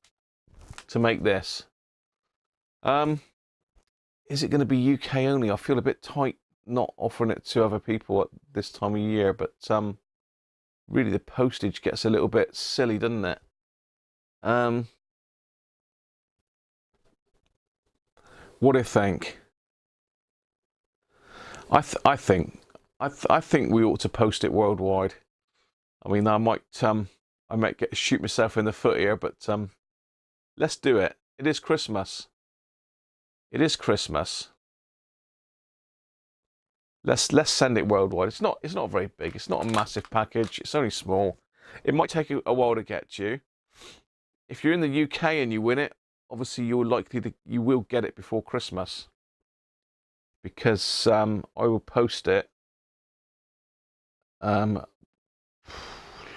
to make this. Is it going to be UK only? I feel a bit tight not offering it to other people at this time of year, but really the postage gets a little bit silly, doesn't it? What do you think? I think we ought to post it worldwide. I mean, I might shoot myself in the foot here, but let's do it. It is Christmas. It is Christmas. Let's send it worldwide. It's not very big. It's not a massive package. It's only small. It might take a while to get to you. If you're in the UK and you win it, obviously you will get it before Christmas. because I will post it. Let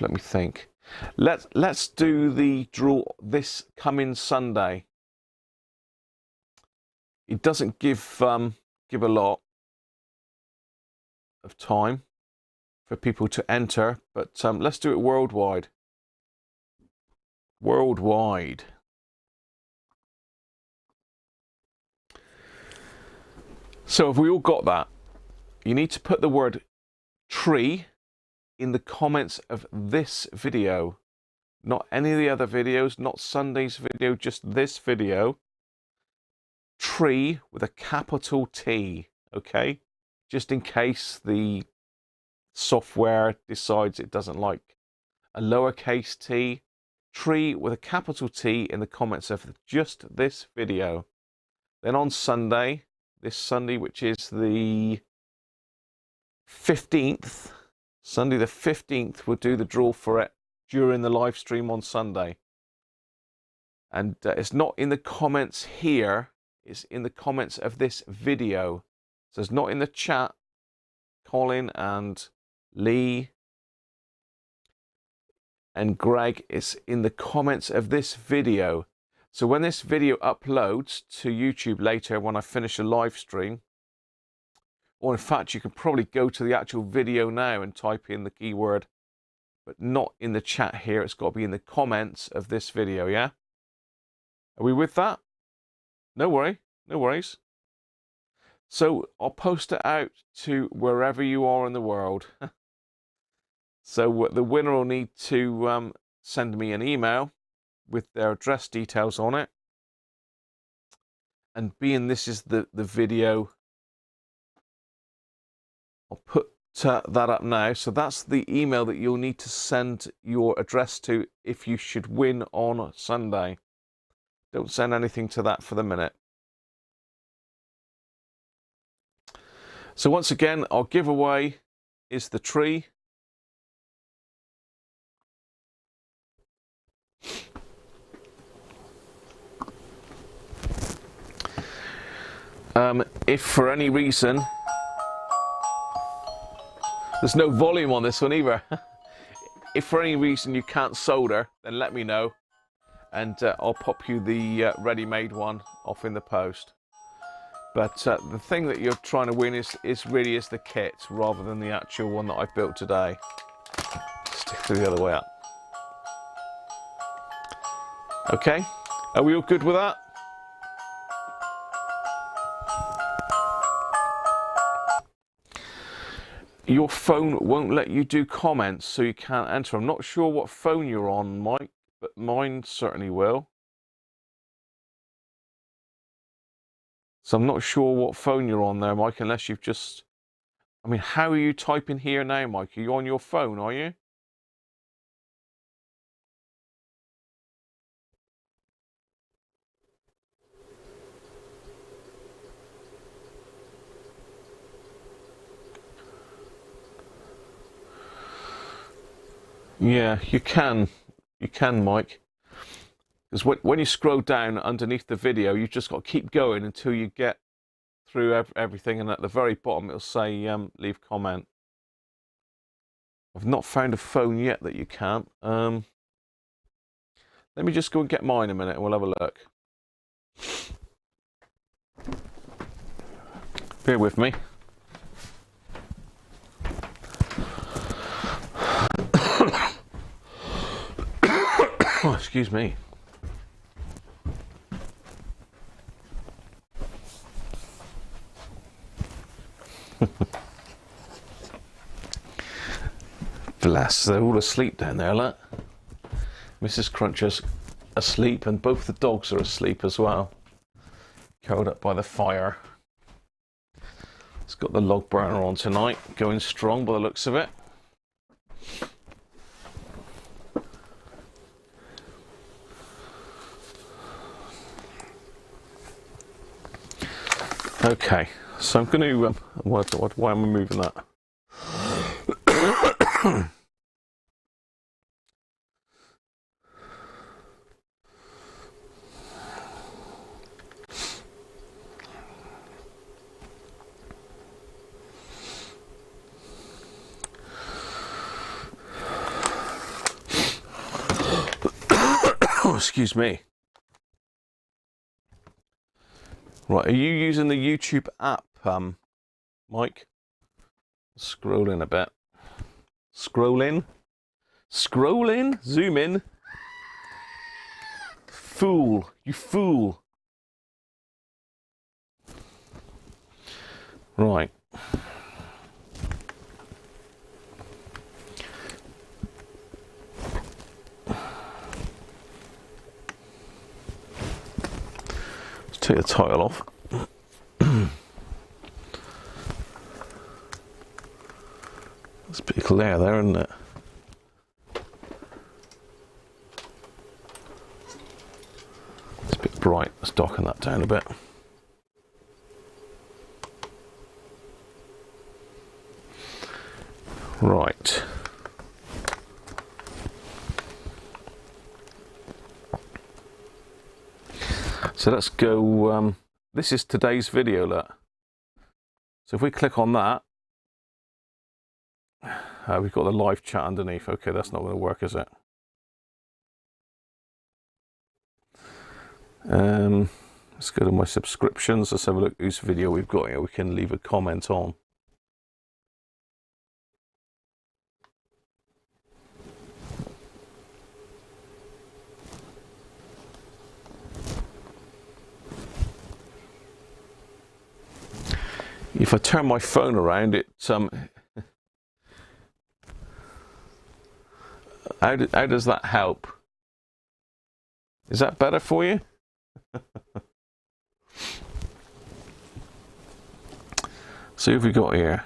me think. Let's do the draw this coming Sunday. It doesn't give a lot of time for people to enter, but let's do it worldwide. Worldwide. So have we all got that? You need to put the word tree in the comments of this video, not any of the other videos, not Sunday's video, just this video. Tree with a capital T, okay? Just in case the software decides it doesn't like a lowercase t. Tree with a capital T in the comments of just this video. Then on Sunday, this Sunday, which is the 15th, Sunday the 15th, we'll do the draw for it during the live stream on Sunday. And it's not in the comments here, it's in the comments of this video. So it's not in the chat. Colin and Lee and Greg, it's in the comments of this video. So when this video uploads to YouTube later, when I finish a live stream, or in fact, you can probably go to the actual video now and type in the keyword, but not in the chat here. It's got to be in the comments of this video, yeah? Are we with that? No worries. So I'll post it out to wherever you are in the world. So the winner will need to send me an email with their address details on it. And being this is the video, I'll put that up now. So that's the email that you'll need to send your address to if you should win on Sunday. Don't send anything to that for the minute. So once again, our giveaway is the tree. If for any reason, there's no volume on this one either. If for any reason you can't solder, then let me know, and I'll pop you the ready-made one off in the post. But the thing that you're trying to win is really the kit rather than the actual one that I've built today. Stick it the other way up. Okay, are we all good with that? Your phone won't let you do comments, so you can't enter. I'm not sure what phone you're on, Mike, but mine certainly will. So I'm not sure what phone you're on there, Mike, unless you've just... I mean, how are you typing here now, Mike? Are you on your phone, are you? Yeah, you can. You can, Mike. Because when you scroll down underneath the video, you've just got to keep going until you get through everything. And at the very bottom, it'll say leave comment. I've not found a phone yet that you can't. Let me just go and get mine a minute and we'll have a look. Bear with me. Oh, excuse me. Bless, they're all asleep down there, look. Mrs. Cruncher's asleep and both the dogs are asleep as well. Curled up by the fire. It's got the log burner on tonight, going strong by the looks of it. Okay, so I'm going to, why am I moving that? Excuse me. Right, are you using the YouTube app, Mike? Scroll in a bit. Scroll in. Scroll in. Zoom in. Fool. You fool. Right. Let's take the title off. It's a bit clear there, isn't it? It's a bit bright. Let's darken that down a bit. Right. So let's go. This is today's video, look. So if we click on that, we've got the live chat underneath. Okay, that's not going to work, is it? Let's go to my subscriptions. Let's have a look whose video we've got here. We can leave a comment on. If I turn my phone around, it how does that help? Is that better for you? See what we got here.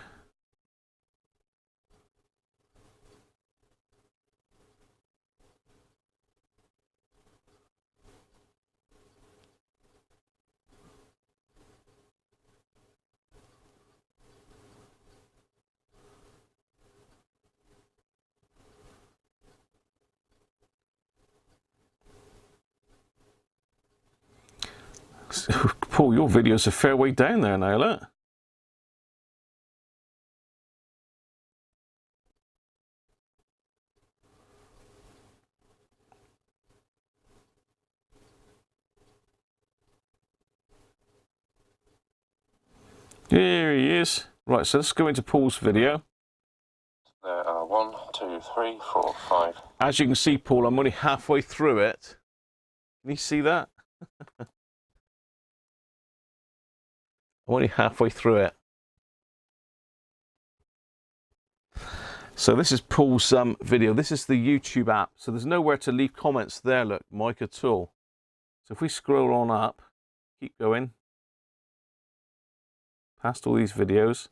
Paul, your video's a fair way down there now, look. Here he is. Right, so let's go into Paul's video. There are 1, 2, 3, 4, 5. As you can see, Paul, I'm only halfway through it. Can you see that? I'm only halfway through it. So this is Paul's video. This is the YouTube app. So there's nowhere to leave comments there, look, Mike, at all. So if we scroll on up, keep going, past all these videos,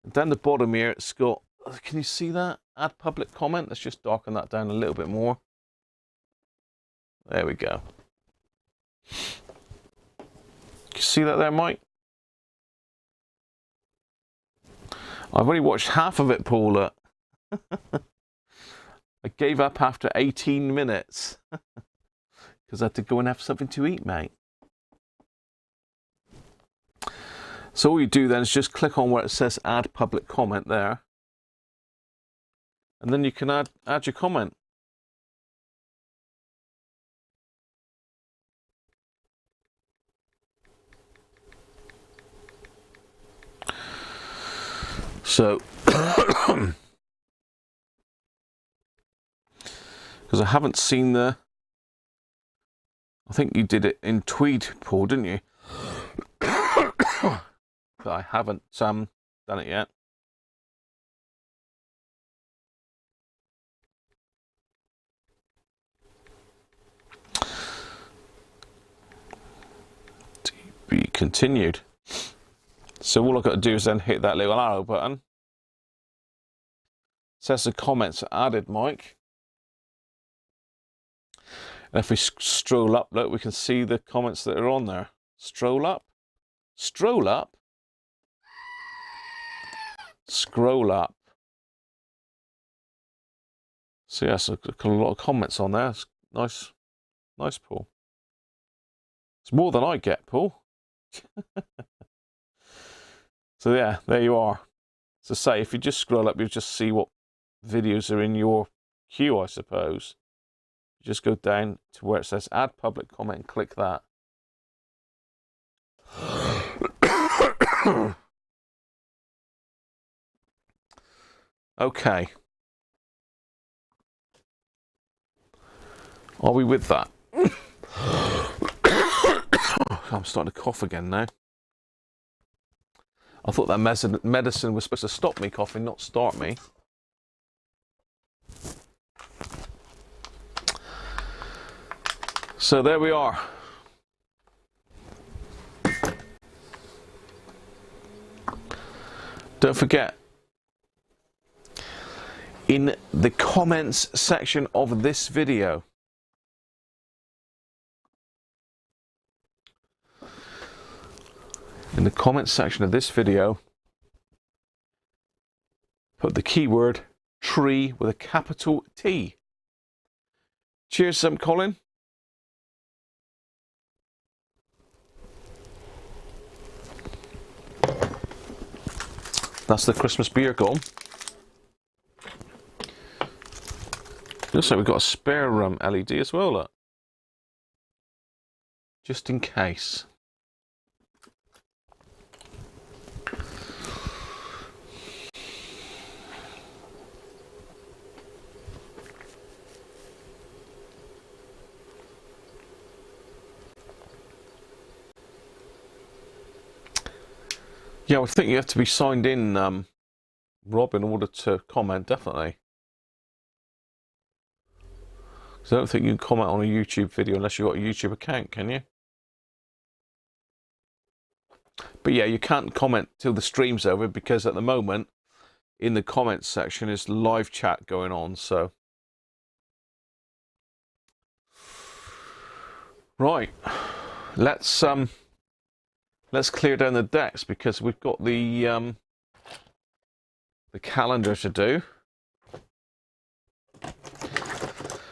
and down the bottom here, it's got, can you see that? Add public comment. Let's just darken that down a little bit more. There we go. Can you see that there, Mike? I've only watched half of it, Paul. I gave up after 18 minutes because I had to go and have something to eat, mate. So all you do then is just click on where it says add public comment there, and then you can add your comment. So, because I haven't seen I think you did it in Tweed, Paul, didn't you? But I haven't done it yet. To be continued. So all I've got to do is then hit that little arrow button. It says the comments are added, Mike. And if we stroll up, look, we can see the comments that are on there. Stroll up. Stroll up. Scroll up. So yes, I've got a lot of comments on there. It's nice, nice, Paul. It's more than I get, Paul. So yeah, there you are. So say, if you just scroll up, you'll just see what videos are in your queue, I suppose. Just go down to where it says add public comment and click that. Okay. Are we with that? I'm starting to cough again now. I thought that medicine was supposed to stop me coughing, not start me. So there we are. Don't forget, in the comments section of this video, put the keyword tree with a capital T. Cheers, Colin. That's the Christmas beer gone. Looks like we've got a spare LED as well, look. Just in case. Yeah, I think you have to be signed in, Rob, in order to comment, definitely. Because I don't think you can comment on a YouTube video unless you've got a YouTube account, can you? But yeah, you can't comment till the stream's over, because at the moment, in the comments section, is live chat going on, so. Right. Let's clear down the decks, because we've got the calendar to do.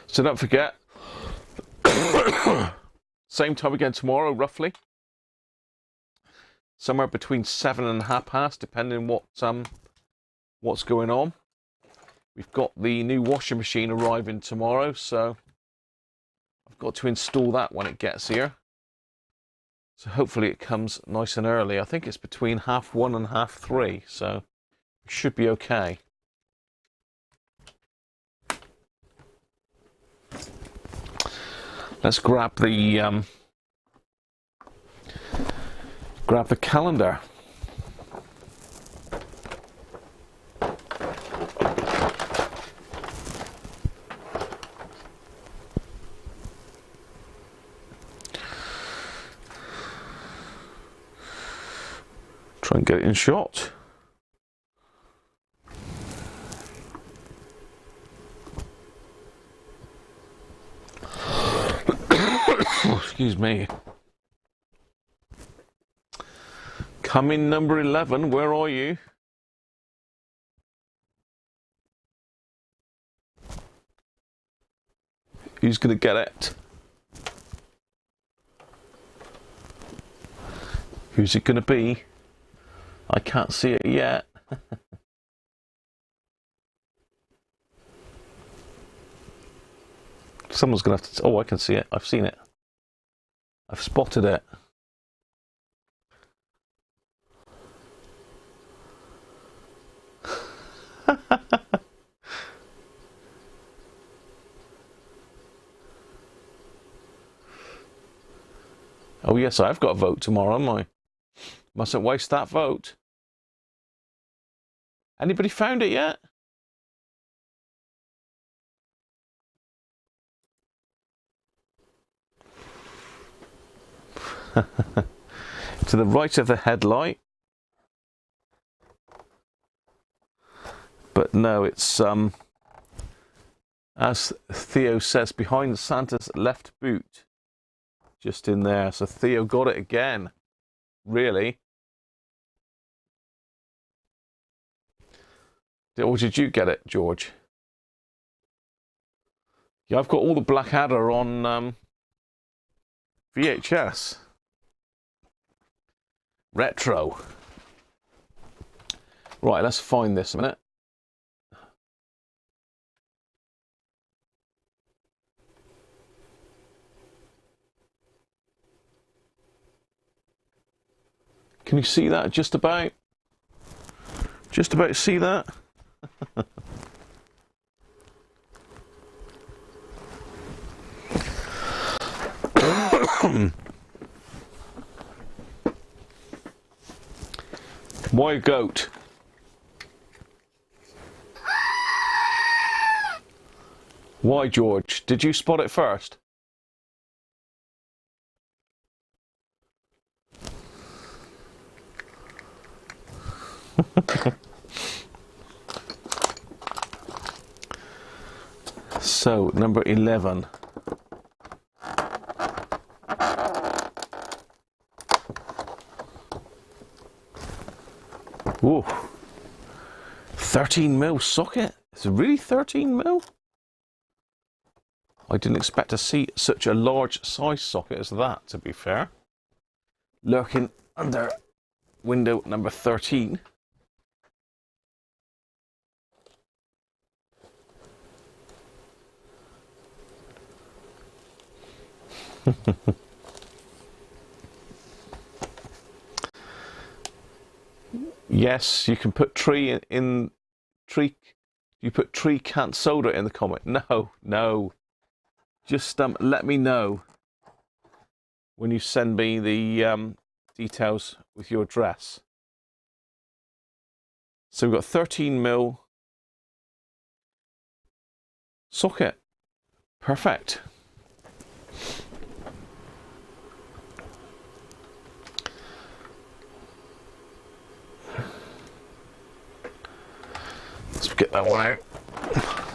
So don't forget, same time again tomorrow, roughly. Somewhere between 7 and past, depending what's going on. We've got the new washing machine arriving tomorrow, so I've got to install that when it gets here. So hopefully it comes nice and early. I think it's between 1:30 and 3:30, so it should be okay. Let's grab the calendar. Try and get it in shot. Excuse me. Coming number 11, where are you? Who's going to get it? Who's it going to be? I can't see it yet. Someone's going to have to... Oh, I can see it. I've seen it. I've spotted it. Oh, yes, I've got a vote tomorrow, haven't I? Mustn't waste that vote. Anybody found it yet? To the right of the headlight. But no, it's as Theo says, behind Santa's left boot. Just in there. So Theo got it again. Really? Or did you get it, George? Yeah, I've got all the Blackadder on VHS. Retro. Right, let's find this a minute. Can you see that just about? Just about see that? Why a goat? Why, George? Did you spot it first? So, number 11. Whoa. 13mm socket? Is it really 13mm? I didn't expect to see such a large size socket as that, to be fair. Lurking under window number 13. Yes, you can put tree in tree. You put tree can't solder in the comment. No, no. Just let me know when you send me the details with your address. So we've got 13mm socket. Perfect. Let's get that one out.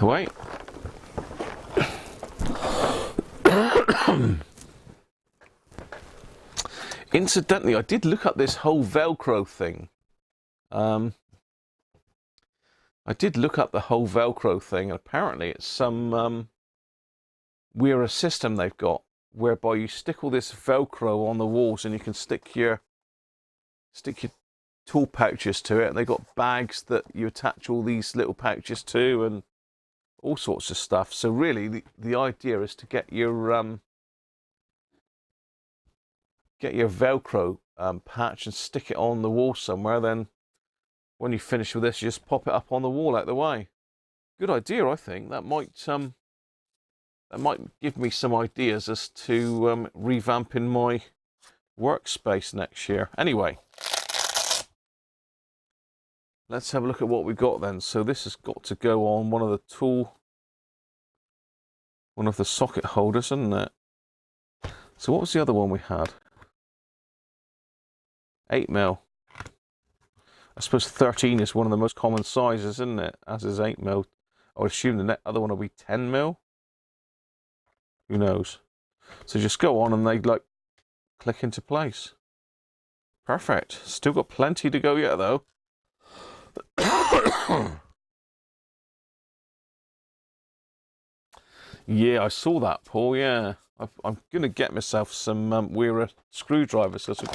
Wait. Incidentally, I did look up this whole Velcro thing. I did look up the whole Velcro thing, and apparently it's some weird system they've got whereby you stick all this Velcro on the walls, and you can stick your tool pouches to it. And they've got bags that you attach all these little pouches to, and all sorts of stuff. So really, the idea is to get your Velcro patch and stick it on the wall somewhere. Then when you finish with this, you just pop it up on the wall out the way. Good idea, I think. That might give me some ideas as to revamping my workspace next year. Anyway, let's have a look at what we've got then. So this has got to go on one of the socket holders, isn't it? So what was the other one we had? 8mm. I suppose 13 is one of the most common sizes, isn't it? As is 8mm. I would assume the other one will be 10mm. Who knows? So just go on and they like click into place. Perfect. Still got plenty to go yet though. Yeah, I saw that, Paul. Yeah, I'm gonna get myself some Weir screwdrivers because I've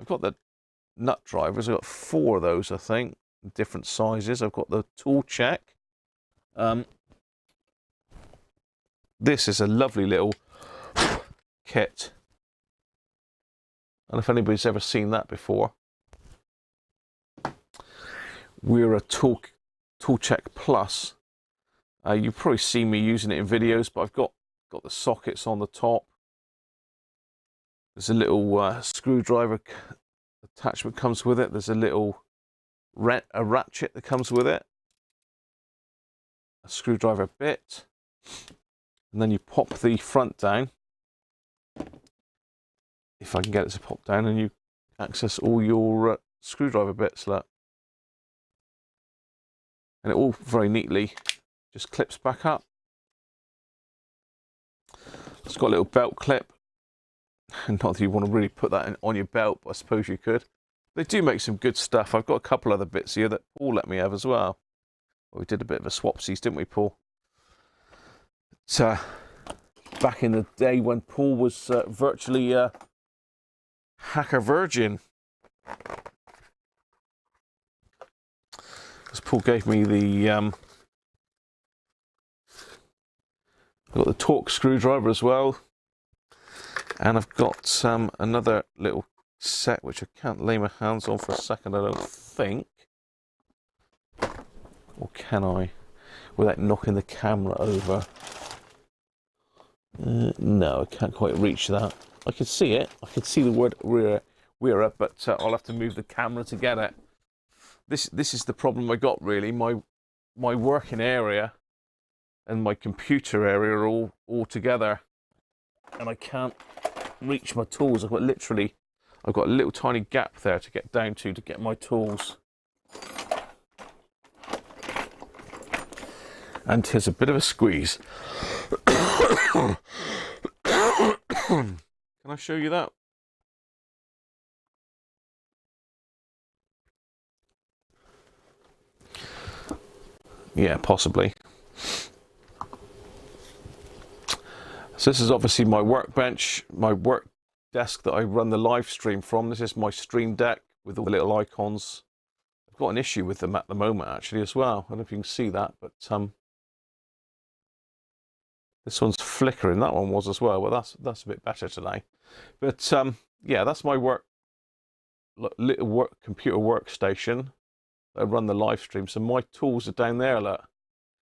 got the nut drivers. I've got 4 of those, I think, different sizes. I've got the tool check. This is a lovely little kit. And if anybody's ever seen that before, we're a tool check plus. You probably see me using it in videos, but I've got the sockets on the top. There's a little screwdriver attachment comes with it. There's a little ratchet that comes with it. A screwdriver bit. And then you pop the front down. If I can get it to pop down, and you access all your screwdriver bits. Look. And it all very neatly just clips back up. It's got a little belt clip. Not that you want to really put that on your belt, but I suppose you could. They do make some good stuff. I've got a couple other bits here that Paul let me have as well. We did a bit of a swapsies, didn't we, Paul? Back in the day when Paul was virtually hacker virgin. Because Paul gave me the I've got the Torque screwdriver as well, and I've got another little set, which I can't lay my hands on for a second, I don't think. Or can I? Without knocking the camera over. No, I can't quite reach that. I can see it. I can see the word Weira, but I'll have to move the camera to get it. This is the problem I got, really. My working area and my computer area are all together, and I can't reach my tools. I've got a little tiny gap there to get down to get my tools. And here's a bit of a squeeze. Can I show you that? Yeah, possibly. So this is obviously my workbench, my work desk that I run the live stream from. This is my stream deck with all the little icons. I've got an issue with them at the moment, actually, as well. I don't know if you can see that, but this one's flickering. That one was as well. Well, that's a bit better today. But yeah, that's my little computer workstation. I run the live stream. So my tools are down there, look.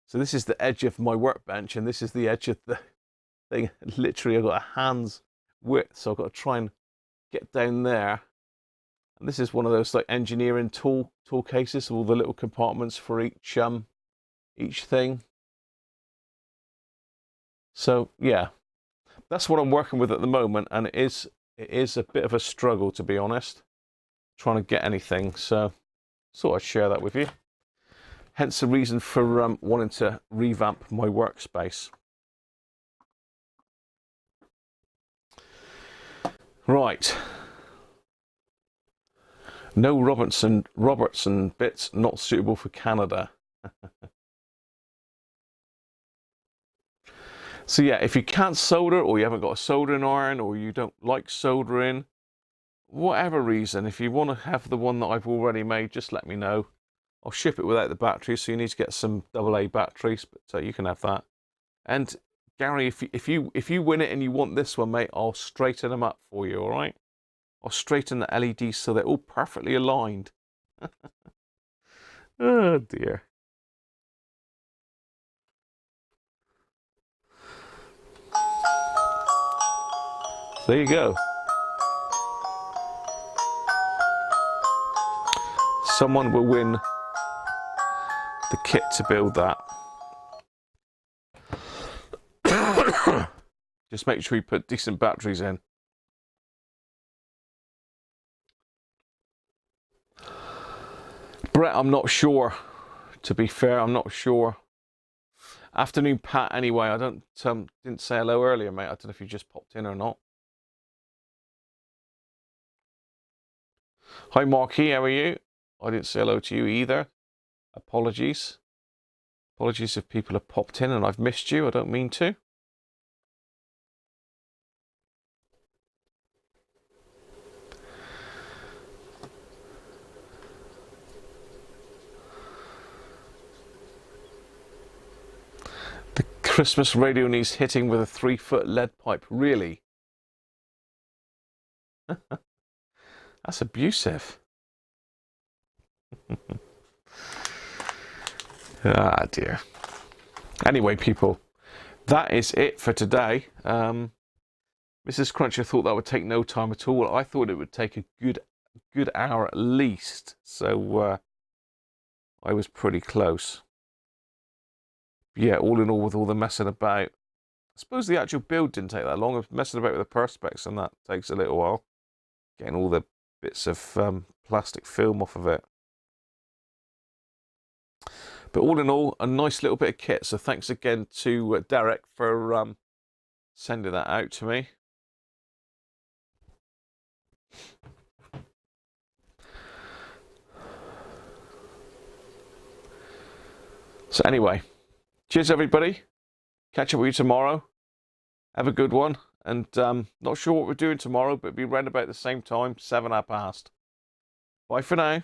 So this is the edge of my workbench, and this is the edge of the thing. Literally, I've got a hand's width, so I've got to try and get down there. And this is one of those like engineering tool cases, all the little compartments for each thing. So yeah, that's what I'm working with at the moment, and it is a bit of a struggle, to be honest, trying to get anything. So thought I'd share that with you. Hence the reason for wanting to revamp my workspace. Right. No Robertson bits not suitable for Canada. So yeah, if you can't solder, or you haven't got a soldering iron, or you don't like soldering, whatever reason, if you want to have the one that I've already made, just let me know. I'll ship it without the batteries, so you need to get some AA batteries, but you can have that. And Gary, if you win it and you want this one, mate, I'll straighten them up for you, all right? I'll straighten the LEDs so they're all perfectly aligned. Oh dear. So there you go. Someone will win the kit to build that. Just make sure you put decent batteries in. Brett, I'm not sure. To be fair, I'm not sure. Afternoon, Pat. Anyway, I didn't say hello earlier, mate. I don't know if you just popped in or not. Hi, Marquis. How are you? I didn't say hello to you either. Apologies. Apologies if people have popped in and I've missed you. I don't mean to. The Christmas radio needs hitting with a 3-foot lead pipe. Really? That's abusive. Ah, dear. Anyway, people, that is it for today. Mrs. Cruncher thought that would take no time at all. I thought it would take a good hour at least. So I was pretty close. Yeah, all in all, with all the messing about, I suppose the actual build didn't take that long. Messing about with the perspex, and that takes a little while. Getting all the bits of plastic film off of it. But all in all, a nice little bit of kit. So thanks again to Derek for sending that out to me. So anyway, cheers everybody. Catch up with you tomorrow. Have a good one. And not sure what we're doing tomorrow, but be round about the same time, 7 past. Bye for now.